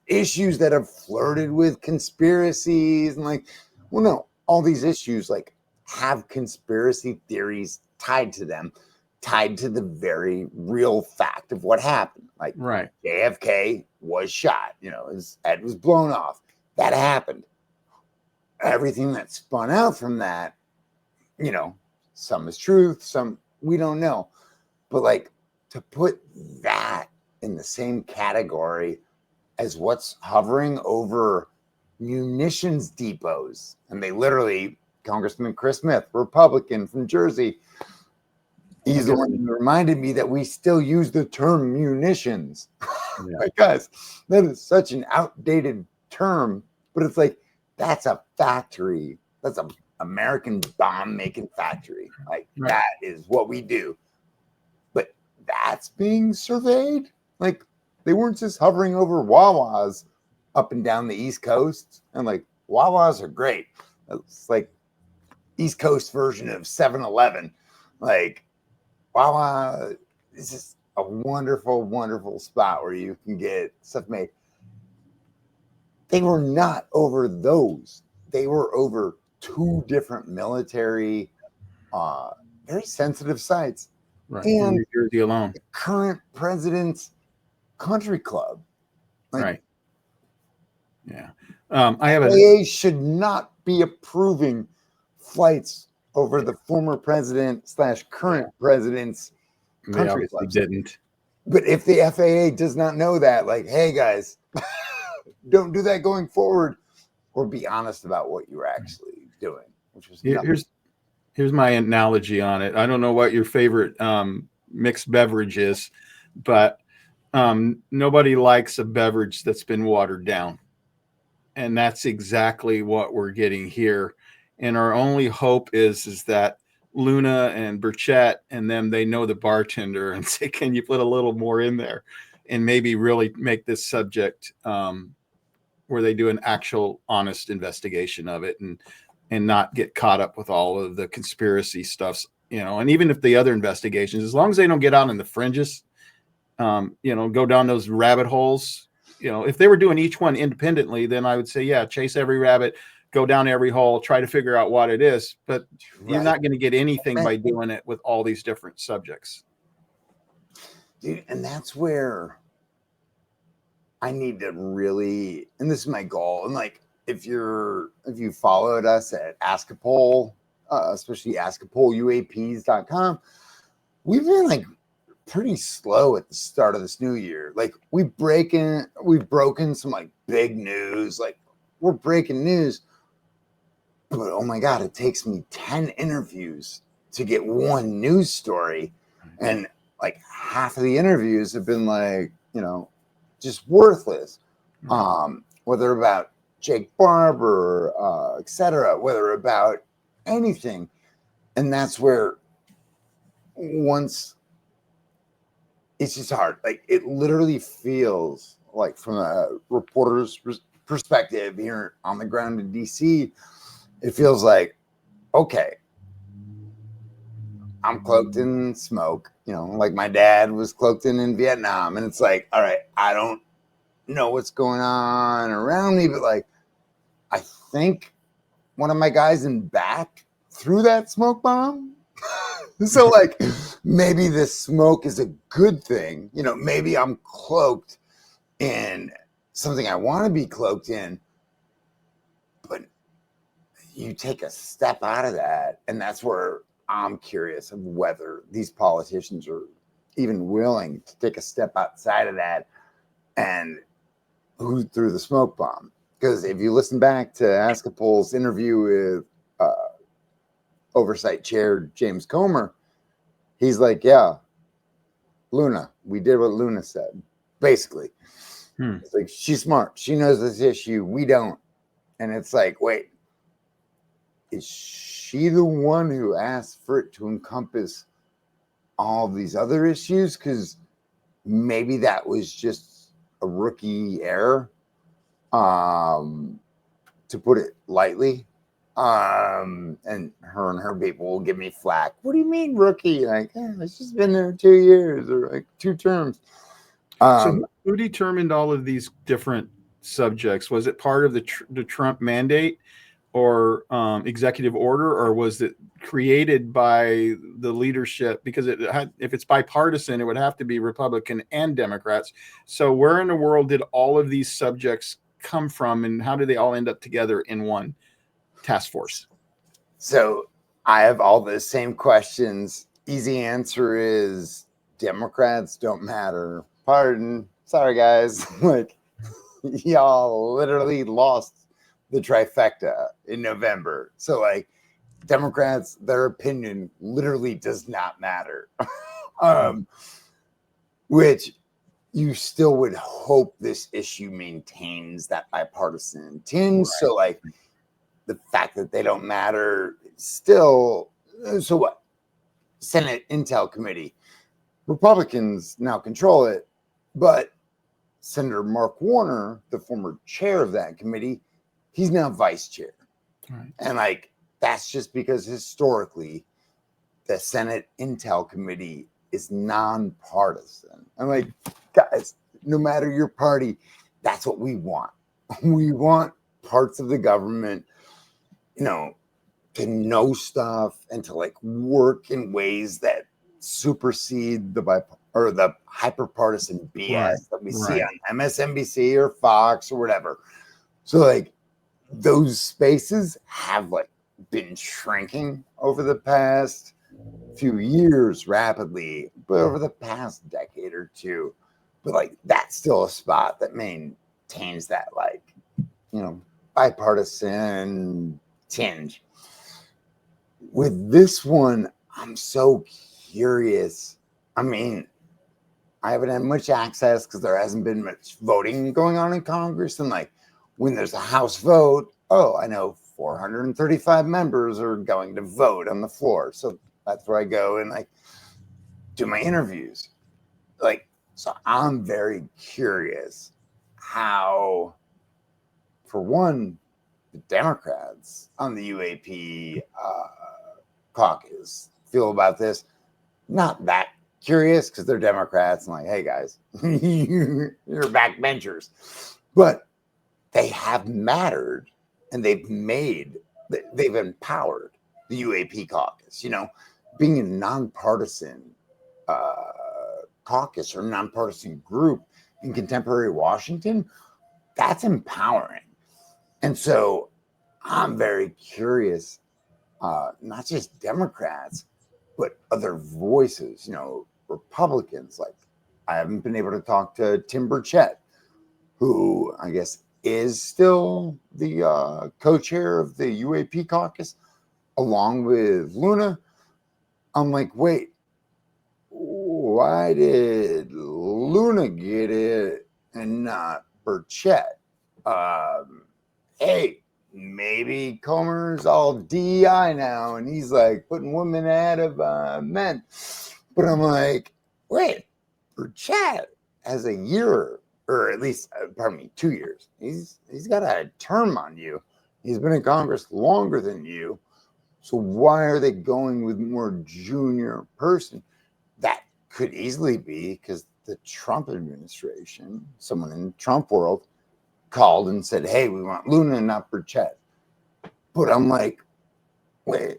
issues that have flirted with conspiracies, and like, well, no, all these issues like have conspiracy theories tied to them, tied to the very real fact of what happened. Like, Right. JFK was shot, his head was blown off. That happened. Everything that spun out from that, some is truth, some we don't know. But like, to put that in the same category as what's hovering over munitions depots, and they literally, Congressman Chris Smith, Republican from Jersey, he's the one who reminded me that we still use the term munitions. Yeah. Because that is such an outdated term, but it's like, that's a factory. That's an American bomb making factory. Like, right. That is what we do. But that's being surveyed. Like, they weren't just hovering over Wawas up and down the East Coast. And like, Wawas are great. It's like East Coast version of 7-Eleven. Like, Wawa is just a wonderful, wonderful spot where you can get stuff made. They were not over those. They were over two different military, very sensitive sites. Right. And New Jersey alone. The current president's country club. Like, right. Yeah. I have FAA should not be approving flights over the former president / current president's country club. Didn't. But if the FAA does not know that, like, hey guys, don't do that going forward, or be honest about what you're actually doing. Which was here's my analogy on it. I don't know what your favorite mixed beverage is, but nobody likes a beverage that's been watered down. And that's exactly what we're getting here. And our only hope is that Luna and Burchett and them, they know the bartender and say, can you put a little more in there, and maybe really make this subject where they do an actual honest investigation of it, and not get caught up with all of the conspiracy stuffs, and even if the other investigations, as long as they don't get out in the fringes, go down those rabbit holes. If they were doing each one independently, then I would say, yeah, chase every rabbit, go down every hole, try to figure out what it is. But you're not going to get anything by doing it with all these different subjects. Dude, and that's where I need to really, and this is my goal. And like, if you followed us at Ask a Poll, especially askapolluaps.com, we've been like pretty slow at the start of this new year. Like, we've broken some like big news. Like, we're breaking news, but oh my God, it takes me 10 interviews to get one news story. And like half of the interviews have been like, just worthless. Whether about Jake Barber, etc., whether about anything. And that's where once it's just hard. Like it literally feels like from a reporter's perspective here on the ground in DC, it feels like, okay, I'm cloaked in smoke, like my dad was cloaked in Vietnam. And it's like, all right, I don't know what's going on around me, but like, I think one of my guys in back threw that smoke bomb. So like maybe this smoke is a good thing. Maybe I'm cloaked in something I want to be cloaked in, but you take a step out of that. And that's where I'm curious of whether these politicians are even willing to take a step outside of that and who threw the smoke bomb. Because if you listen back to Askapol's interview with Oversight Chair James Comer, he's like, yeah, Luna, we did what Luna said, basically. It's like, she's smart. She knows this issue. We don't. And it's like, wait, is she the one who asked for it to encompass all these other issues? Because maybe that was just a rookie error, to put it lightly. And her people will give me flack. What do you mean rookie? Like, it's just been there 2 years or like 2 terms. So who determined all of these different subjects? Was it part of the Trump mandate or executive order, or was it created by the leadership? Because if it's bipartisan, it would have to be Republican and Democrats. So where in the world did all of these subjects come from, and how do they all end up together in one task force? So I have all the same questions. Easy answer is Democrats don't matter. Pardon. Sorry, guys. Like, y'all literally lost the trifecta in November. So, like, Democrats, their opinion literally does not matter. Which you still would hope this issue maintains that bipartisan tinge. Right. So, like, the fact that they don't matter still. So what? Senate Intel Committee. Republicans now control it, but Senator Mark Warner, the former chair of that committee, he's now vice chair. Right. And like, that's just because historically the Senate Intel Committee is nonpartisan. I'm like, guys, no matter your party, that's what we want. We want parts of the government, to know stuff and to like work in ways that supersede the hyper-partisan BS that we see on MSNBC or Fox or whatever. So like those spaces have like been shrinking over the past few years rapidly, but over the past decade or two. But like that's still a spot that maintains that like, bipartisan tinge. With this one, I'm so curious. I mean, I haven't had much access because there hasn't been much voting going on in Congress. And like when there's a House vote, I know 435 members are going to vote on the floor. So that's where I go and like do my interviews. Like, so I'm very curious how, for one, the Democrats on the UAP caucus feel about this. Not that curious because they're Democrats and like, hey guys, you're backbenchers. But they have mattered and they've empowered the UAP caucus. Being a nonpartisan caucus or nonpartisan group in contemporary Washington, that's empowering. And so I'm very curious, not just Democrats, but other voices, Republicans. Like I haven't been able to talk to Tim Burchett, who I guess is still the co-chair of the UAP caucus, along with Luna. I'm like, wait, why did Luna get it and not Burchett? Hey, maybe Comer's all DEI now, and he's like putting women ahead of men. But I'm like, wait, Burchett has a year, or at least, 2 years. He's got a term on you. He's been in Congress longer than you. So why are they going with more junior person? That could easily be because the Trump administration, someone in the Trump world, called and said, hey, we want Luna and not Burchett. But I'm like, wait,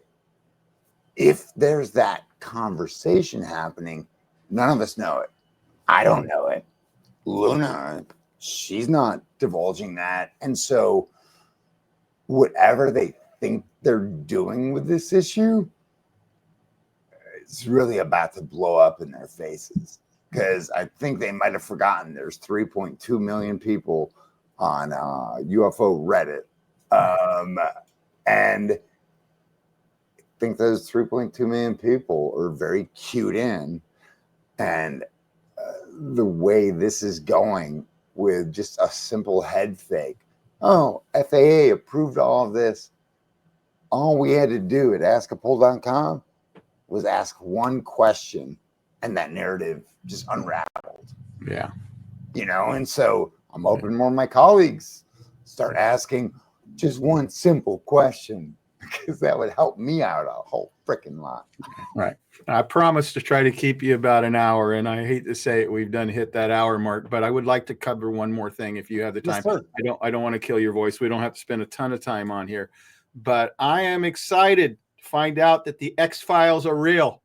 if there's that conversation happening, none of us know it. I don't know it. Luna, she's not divulging that. And so whatever they think they're doing with this issue, it's really about to blow up in their faces. Because I think they might have forgotten there's 3.2 million people on UFO Reddit. And I think those 3.2 million people are very cued in. And the way this is going with just a simple head fake. Oh, FAA approved all of this. All we had to do at askapol.com was ask one question, and that narrative just unraveled. Yeah. And so I'm hoping more of my colleagues start asking just one simple question, because that would help me out a whole freaking lot. Right. I promise to try to keep you about an hour, and I hate to say it, we've hit that hour mark, but I would like to cover one more thing if you have the time. Yes, sir. I don't want to kill your voice. We don't have to spend a ton of time on here, but I am excited to find out that the X-Files are real.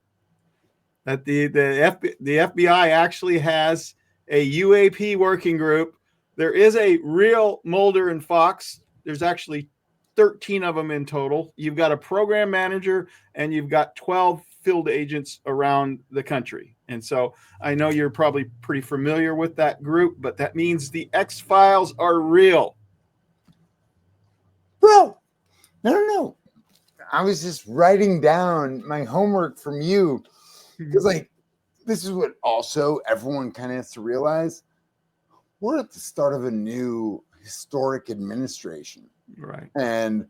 That the FBI actually has a UAP working group. There is a real Mulder and Fox. There's actually 13 of them in total. You've got a program manager and you've got 12 field agents around the country. And so I know you're probably pretty familiar with that group, but that means the X-Files are real. Bro, no. I was just writing down my homework from you, because this is what also everyone kind of has to realize. We're at the start of a new historic administration. Right. And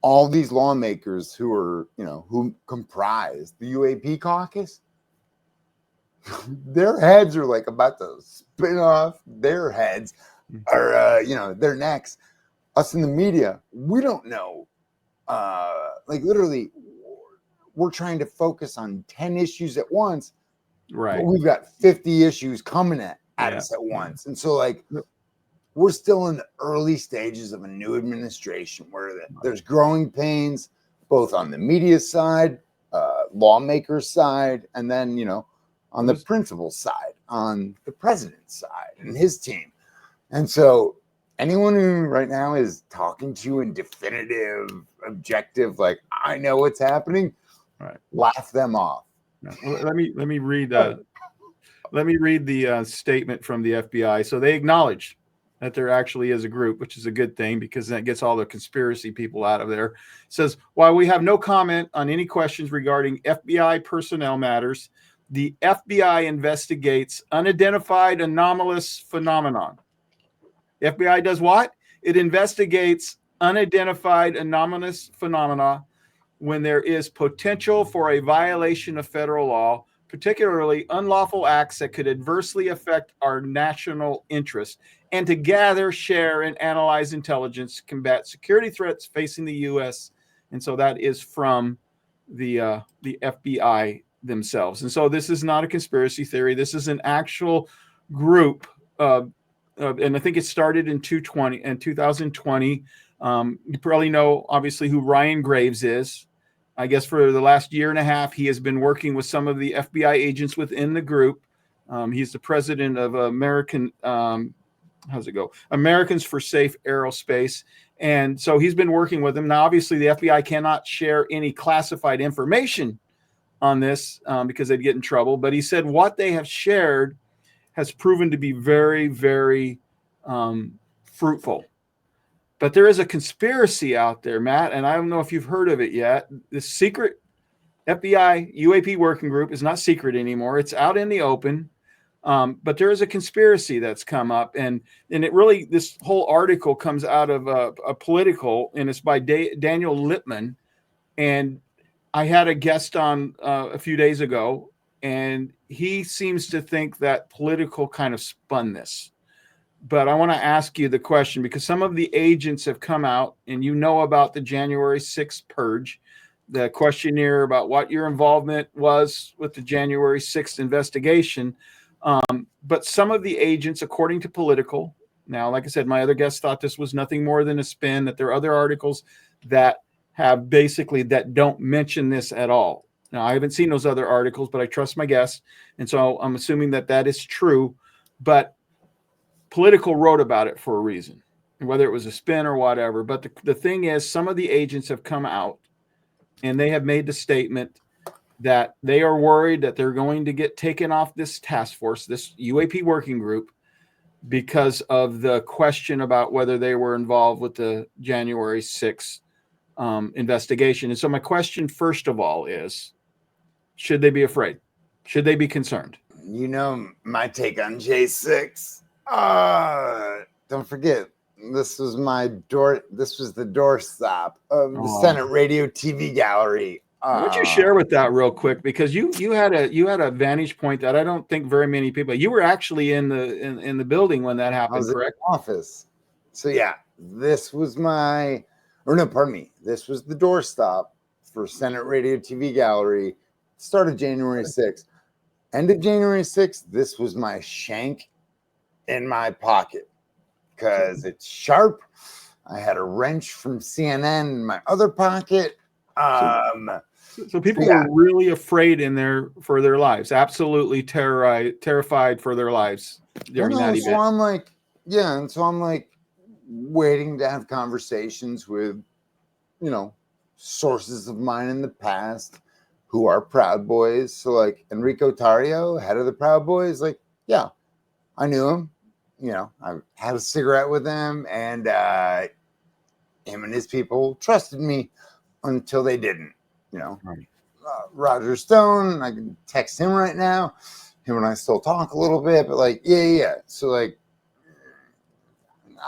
all these lawmakers who are, who comprise the UAP caucus, their heads are like about to spin off. Their heads are, their necks. Us in the media, we don't know. Literally, we're trying to focus on 10 issues at once. Right. But we've got 50 issues coming at us at once. And so, we're still in the early stages of a new administration where there's growing pains, both on the media side, lawmakers side, and then, on the principal side, on the president's side and his team. And so anyone who right now is talking to you in definitive, objective, I know what's happening, right, laugh them off. Let me read the statement from the FBI. So they acknowledge that there actually is a group, which is a good thing because that gets all the conspiracy people out of there. It says, while we have no comment on any questions regarding FBI personnel matters, the FBI investigates unidentified anomalous phenomenon. The FBI does what? It investigates unidentified anomalous phenomena when there is potential for a violation of federal law, particularly unlawful acts that could adversely affect our national interest, and to gather, share, and analyze intelligence to combat security threats facing the U.S. And so that is from the FBI themselves. And so this is not a conspiracy theory. This is an actual group, and I think it started in 2020. You probably know, obviously, who Ryan Graves is. I guess for the last year and a half, he has been working with some of the FBI agents within the group. He's the president of Americans for Safe Aerospace. And so he's been working with them. Now, obviously, the FBI cannot share any classified information on this because they'd get in trouble. But he said what they have shared has proven to be very, very fruitful. But there is a conspiracy out there, Matt, and I don't know if you've heard of it yet. The secret FBI UAP Working Group is not secret anymore. It's out in the open. But there is a conspiracy that's come up, and it really, this whole article comes out of a political, and it's by Daniel Lippman. And I had a guest on a few days ago, and he seems to think that political kind of spun this. But I want to ask you the question, because some of the agents have come out, and you know about the January 6th purge, the questionnaire about what your involvement was with the January 6th investigation. But some of the agents, according to Political, now, like I said, my other guests thought this was nothing more than a spin, that there are other articles that have basically that don't mention this at all. Now, I haven't seen those other articles, but I trust my guests. And so I'm assuming that that is true. But Political wrote about it for a reason, whether it was a spin or whatever. But the thing is, some of the agents have come out and they have made the statement that they are worried that they're going to get taken off this task force, this UAP working group, because of the question about whether they were involved with the January 6th investigation. And so my question, first of all, is, should they be afraid? Should they be concerned? You know my take on J6. Don't forget, this was the doorstop of the Senate Radio TV Gallery. Why don't you share with that real quick, because you had a vantage point that I don't think very many people. You were actually in the building when that happened, correct? In the office. So yeah, this was this was the doorstop for Senate Radio TV Gallery. Start of January 6th. End of January 6th, this was my shank in my pocket because it's sharp. I had a wrench from CNN in my other pocket. So people were really afraid for their lives, absolutely terrified for their lives during that event. So I'm like waiting to have conversations with, sources of mine in the past who are Proud Boys. So like Enrico Tario, head of the Proud Boys, like, yeah, I knew him. I had a cigarette with him, and him and his people trusted me until they didn't. Right. Roger Stone, I can text him right now. Him and I still talk a little bit, but like, yeah. So like,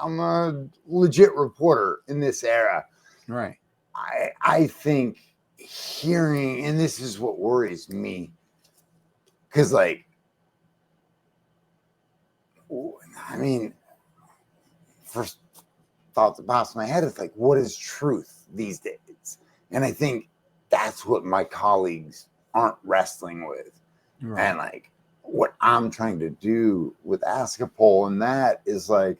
I'm a legit reporter in this era. Right. I think hearing, and this is what worries me, because like, first thought that pops in my head is like, what is truth these days? And I think that's what my colleagues aren't wrestling with. Right. And like, what I'm trying to do with Ask a Poll and that is like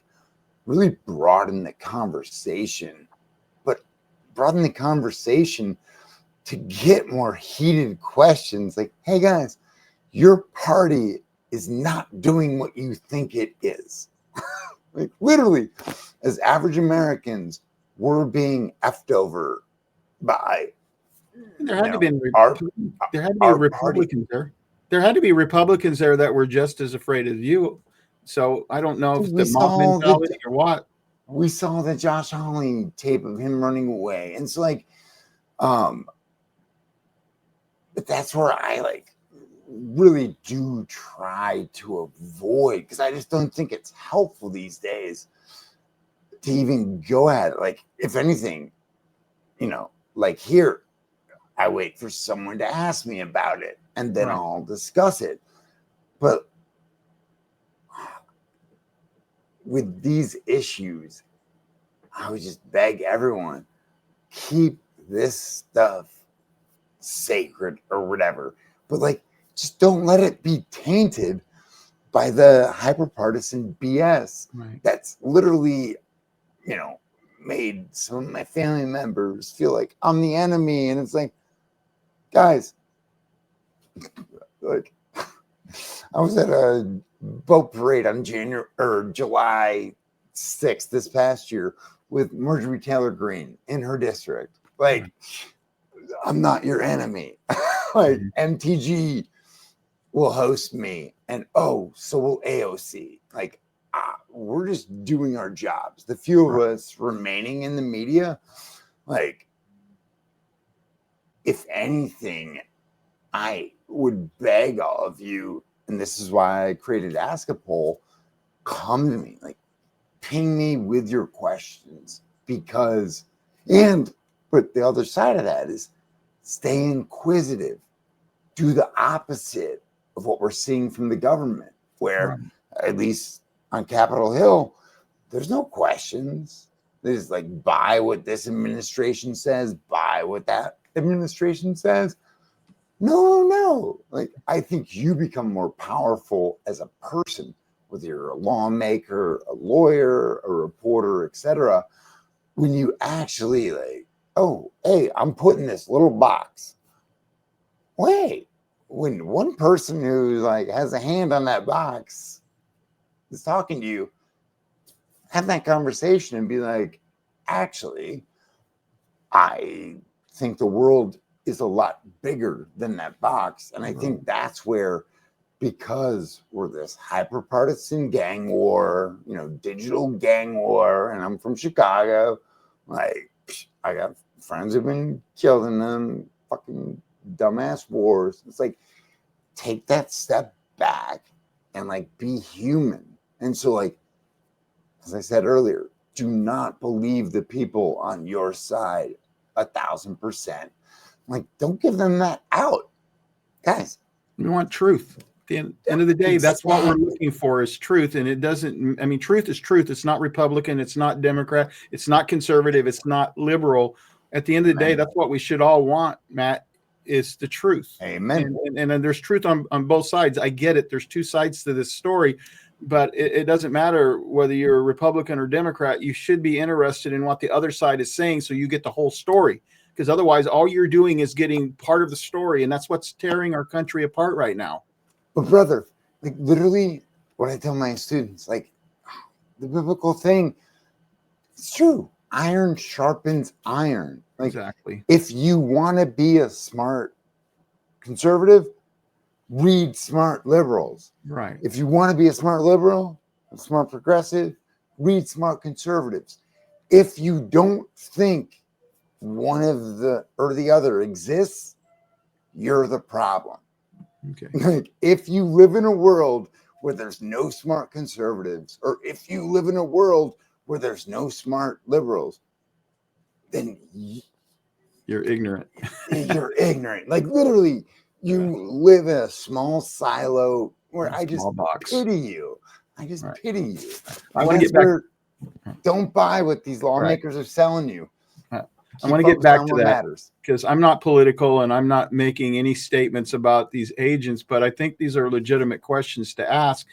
really broaden the conversation, but broaden the conversation to get more heated questions. Like, hey guys, your party is not doing what you think it is. Like literally, as average Americans, we're being effed over by. There had to be Republicans there. There had to be Republicans there that were just as afraid as you. So I don't know if the mob mentality or what. We saw the Josh Hawley tape of him running away, and it's like, but that's where I like really do try to avoid, because I just don't think it's helpful these days to even go at it. Like, if anything, like here, I wait for someone to ask me about it and then I'll discuss it. But with these issues, I would just beg everyone, keep this stuff sacred or whatever. But like, just don't let it be tainted by the hyper-partisan BS that's literally, made some of my family members feel like I'm the enemy. And it's like, guys, like, I was at a boat parade on July 6th this past year with Marjorie Taylor Greene in her district. Like, I'm not your enemy. Like, MTG will host me, and so will AOC. Like, we're just doing our jobs. The few of us remaining in the media, like, if anything, I would beg all of you, and this is why I created Ask a Poll, come to me, like ping me with your questions, because, but the other side of that is stay inquisitive. Do the opposite of what we're seeing from the government, where at least on Capitol Hill, there's no questions. They just like buy what this administration says, buy what that administration says. No. Like, I think you become more powerful as a person, whether you're a lawmaker, a lawyer, a reporter, etc., when you actually like, oh, hey, I'm putting this little box. Wait, when one person who like has a hand on that box is talking to you, have that conversation and be like, actually, I think the world is a lot bigger than that box. And I think that's where, because we're this hyper-partisan gang war, digital gang war, and I'm from Chicago, like, I got friends who've been killed in them fucking dumbass wars. It's like, take that step back and like be human. And so, like, as I said earlier, do not believe the people on your side 1,000%. Like, don't give them that out, guys. We want truth. At the end of the day, that's what we're looking for, is truth. And it doesn't, I mean, truth is truth. It's not Republican. It's not Democrat. It's not conservative. It's not liberal. At the end of the day, that's what we should all want, Matt, is the truth. Amen. And there's truth on both sides. I get it. There's two sides to this story, but it doesn't matter whether you're a Republican or Democrat. You should be interested in what the other side is saying, so you get the whole story. Because otherwise, all you're doing is getting part of the story, and that's what's tearing our country apart right now. But brother, like, literally, what I tell my students, like, the biblical thing, it's true. Iron sharpens iron. Like, Exactly. if you want to be a smart conservative, read smart liberals. Right. If you want to be a smart liberal, a smart progressive, read smart conservatives. If you don't think one of the or the other exists, you're the problem. Okay. Like, if you live in a world where there's no smart conservatives, or if you live in a world where there's no smart liberals, then You're ignorant. you're ignorant. Like, literally, you live in a small silo where I just pity you. I just pity you. I want to get back. Don't buy what these lawmakers are selling you. I want to get back to that, because I'm not political and I'm not making any statements about these agents, but I think these are legitimate questions to ask.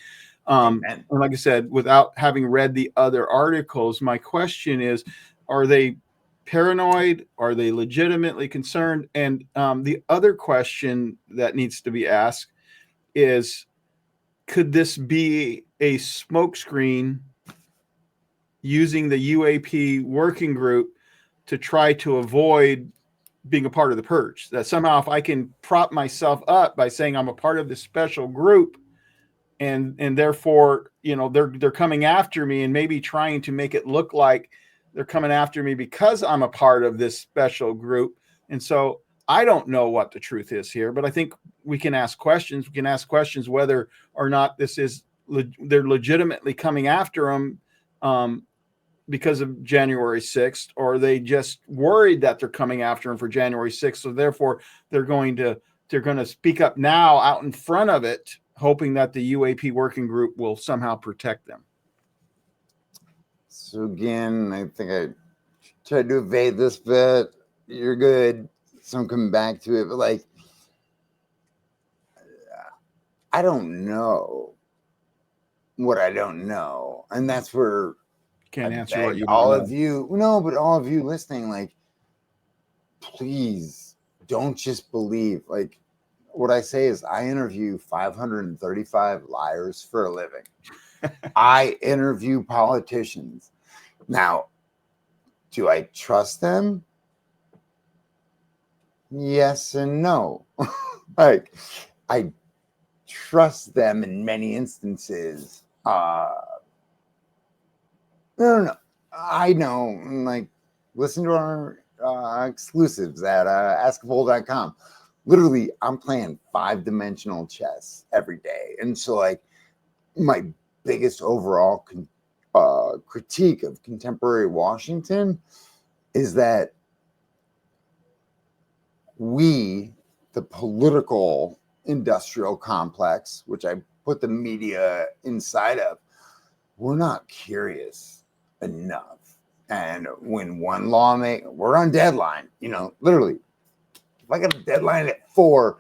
And like I said, without having read the other articles, my question is, are they paranoid? Are they legitimately concerned? And the other question that needs to be asked is, could this be a smokescreen using the UAP working group to try to avoid being a part of the purge? That somehow, if I can prop myself up by saying I'm a part of this special group, and therefore, they're coming after me, and maybe trying to make it look like they're coming after me because I'm a part of this special group. And so I don't know what the truth is here, but I think we can ask questions. We can ask questions whether or not this is they're legitimately coming after them because of January 6th, or are they just worried that they're coming after him for January 6th? So therefore they're going to speak up now out in front of it, hoping that the UAP working group will somehow protect them. So again, I think I tried to evade this bit. You're good. So I'm coming back to it, but like, I don't know what I don't know. And that's where can't answer what you all of you. No, but all of you listening, like, please don't just believe. Like, what I say is, I interview 535 liars for a living. I interview politicians. Now, do I trust them? Yes and no. Like, I trust them in many instances. No. I know, like, listen to our exclusives at askapol.com. literally, I'm playing 5-dimensional chess every day. And so, like, my biggest overall critique of contemporary Washington is that we, the political industrial complex, which I put the media inside of, we're not curious enough. And when one lawmaker, we're on deadline, literally, if I got a deadline at 4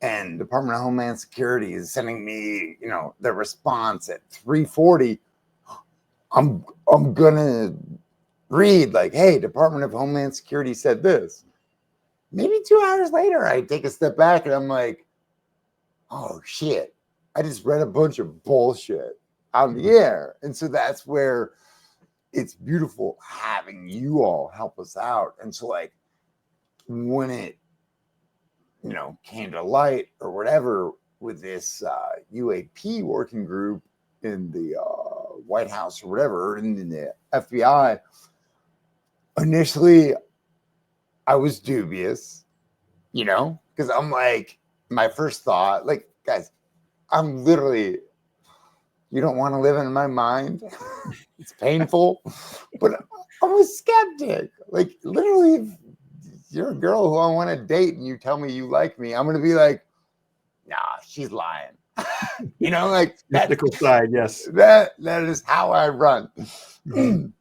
and Department of Homeland Security is sending me, their response at 3:40, I'm gonna read like, hey, Department of Homeland Security said this. Maybe 2 hours later, I take a step back and I'm like, oh shit, I just read a bunch of bullshit out of the air. And so that's where it's beautiful having you all help us out. And so, like, when it, came to light or whatever with this UAP working group in the White House or whatever, in the FBI, initially I was dubious, because I'm like, my first thought, like, guys, I'm literally, you don't want to live in my mind. It's painful, but I'm a skeptic. Like, literally, if you're a girl who I want to date and you tell me you like me, I'm going to be like, nah, she's lying. Like, Skeptical side, yes. That is how I run. Don't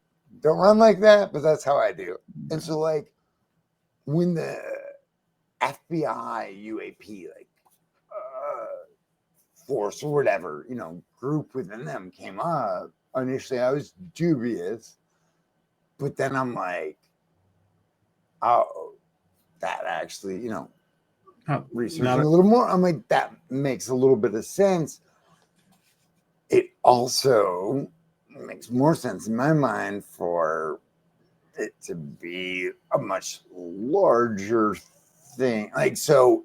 run like that, but that's how I do. And so, like, when the FBI UAP, like, force or whatever, group within them came up, initially I was dubious, but then I'm like, oh, that actually, researching a little more, I'm like, that makes a little bit of sense. It also makes more sense in my mind for it to be a much larger thing. Like, so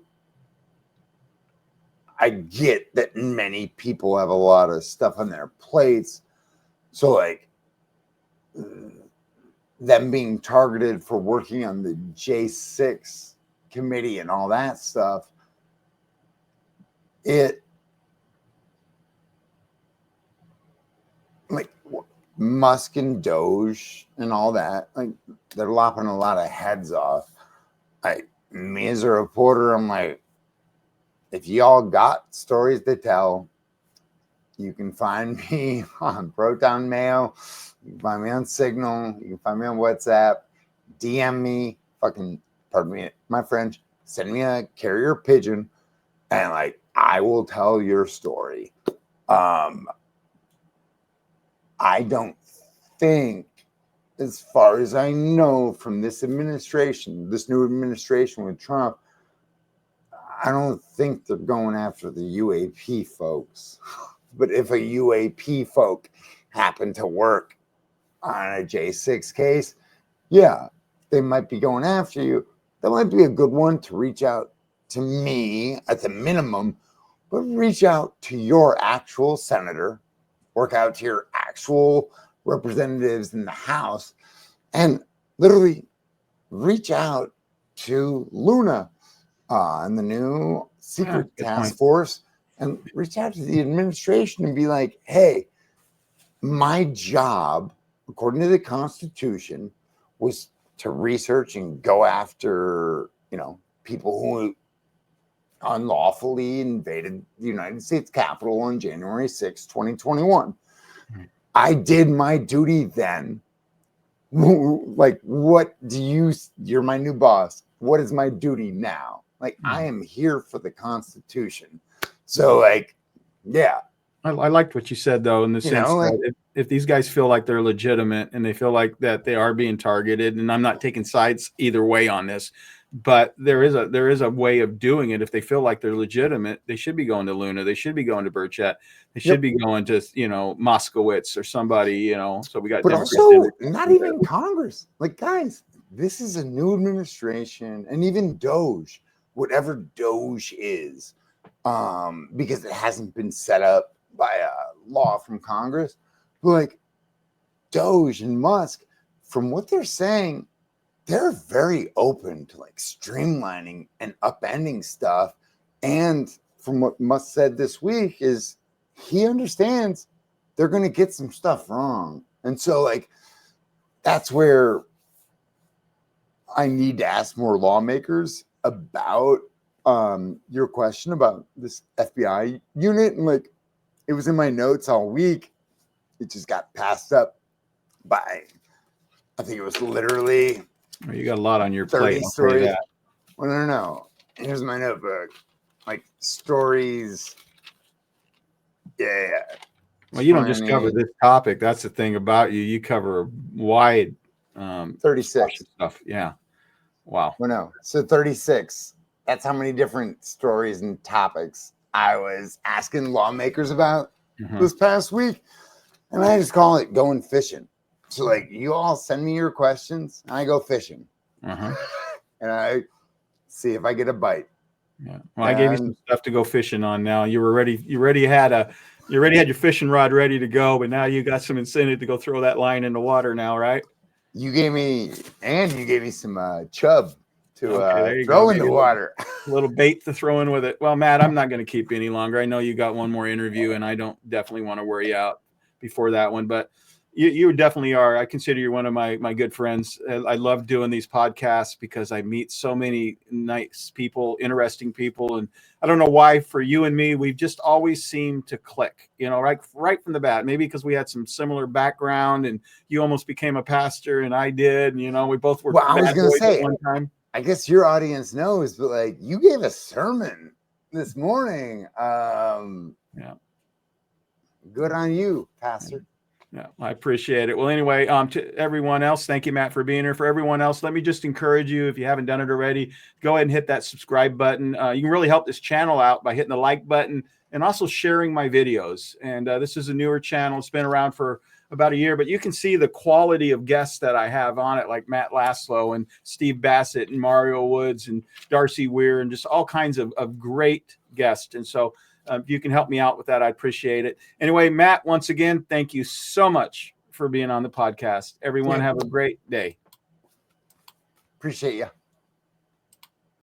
I get that many people have a lot of stuff on their plates. So, like, them being targeted for working on the J6 committee and all that stuff, like, Musk and Doge and all that, like, they're lopping a lot of heads off. Me as a reporter, I'm like, if y'all got stories to tell, you can find me on Proton Mail. You can find me on Signal. You can find me on WhatsApp. DM me. Pardon me, my French. Send me a carrier pigeon, and, like, I will tell your story. I don't think, as far as I know from this administration, this new administration with Trump, I don't think they're going after the UAP folks. But if a UAP folk happen to work on a J6 case, yeah, they might be going after you. That might be a good one to reach out to me at the minimum, but reach out to your actual senator, work out to your actual representatives in the House, and literally reach out to Luna and the new secret task force, and reach out to the administration and be like, hey, my job, according to the Constitution, was to research and go after, people who unlawfully invaded the United States Capitol on January 6, 2021. I did my duty then. Like, what do you're my new boss. What is my duty now? Like, I am here for the Constitution. So, like, yeah. I liked what you said, though, in the sense that if these guys feel like they're legitimate and they feel like that they are being targeted, and I'm not taking sides either way on this, but there is a way of doing it. If they feel like they're legitimate, they should be going to Luna. They should be going to Burchett. They should be going to, Moskowitz or somebody, so we got. But also not even Congress. Like, guys, this is a new administration, and even Doge, whatever Doge is, because it hasn't been set up by a law from Congress. But, like, Doge and Musk, from what they're saying, they're very open to like streamlining and upending stuff. And from what Musk said this week is he understands they're going to get some stuff wrong. And so like, that's where I need to ask more lawmakers about your question about this FBI unit. And like, it was in my notes all week. It just got passed up by, I think it was literally Well, you got a lot on your 30 plate. I'll tell you stories. that. Well, no. Here's my notebook. Like stories. Yeah. Well, you don't just 20, cover this topic. That's the thing about you. You cover a wide 36. stuff. Yeah. Wow. Well, no. So 36. That's how many different stories and topics I was asking lawmakers about this past week. And I just call it going fishing. So, like, you all send me your questions, and I go fishing. And I see if I get a bite. Yeah. Well, I gave you some stuff to go fishing on now. You already had your fishing rod ready to go, but now you got some incentive to go throw that line in the water now, right? You gave me some chub to you throw go. in the water. A little bait to throw in with it. Well, Matt, I'm not going to keep you any longer. I know you got one more interview, and I don't definitely want to wear you out before that one, but you definitely are. I consider you one of my good friends. I love doing these podcasts because I meet so many nice people, interesting people. And I don't know why for you and me, we've just always seemed to click, right from the bat, maybe because we had some similar background and you almost became a pastor and I did. And, we both were. Well, I was going to say, at one time. I guess your audience knows, but like you gave a sermon this morning. Yeah. Good on you, Pastor. Yeah, I appreciate it. Well, anyway, to everyone else, thank you, Matt, for being here. For everyone else, let me just encourage you, if you haven't done it already, go ahead and hit that subscribe button. You can really help this channel out by hitting the like button and also sharing my videos. And this is a newer channel. It's been around for about a year, but you can see the quality of guests that I have on it, like Matt Laslo and Steve Bassett and Mario Woods and Darcy Weir and just all kinds of great guests. And so if you can help me out with that, I appreciate it. Anyway, Matt, once again, thank you so much for being on the podcast. Everyone have a great day. Appreciate you.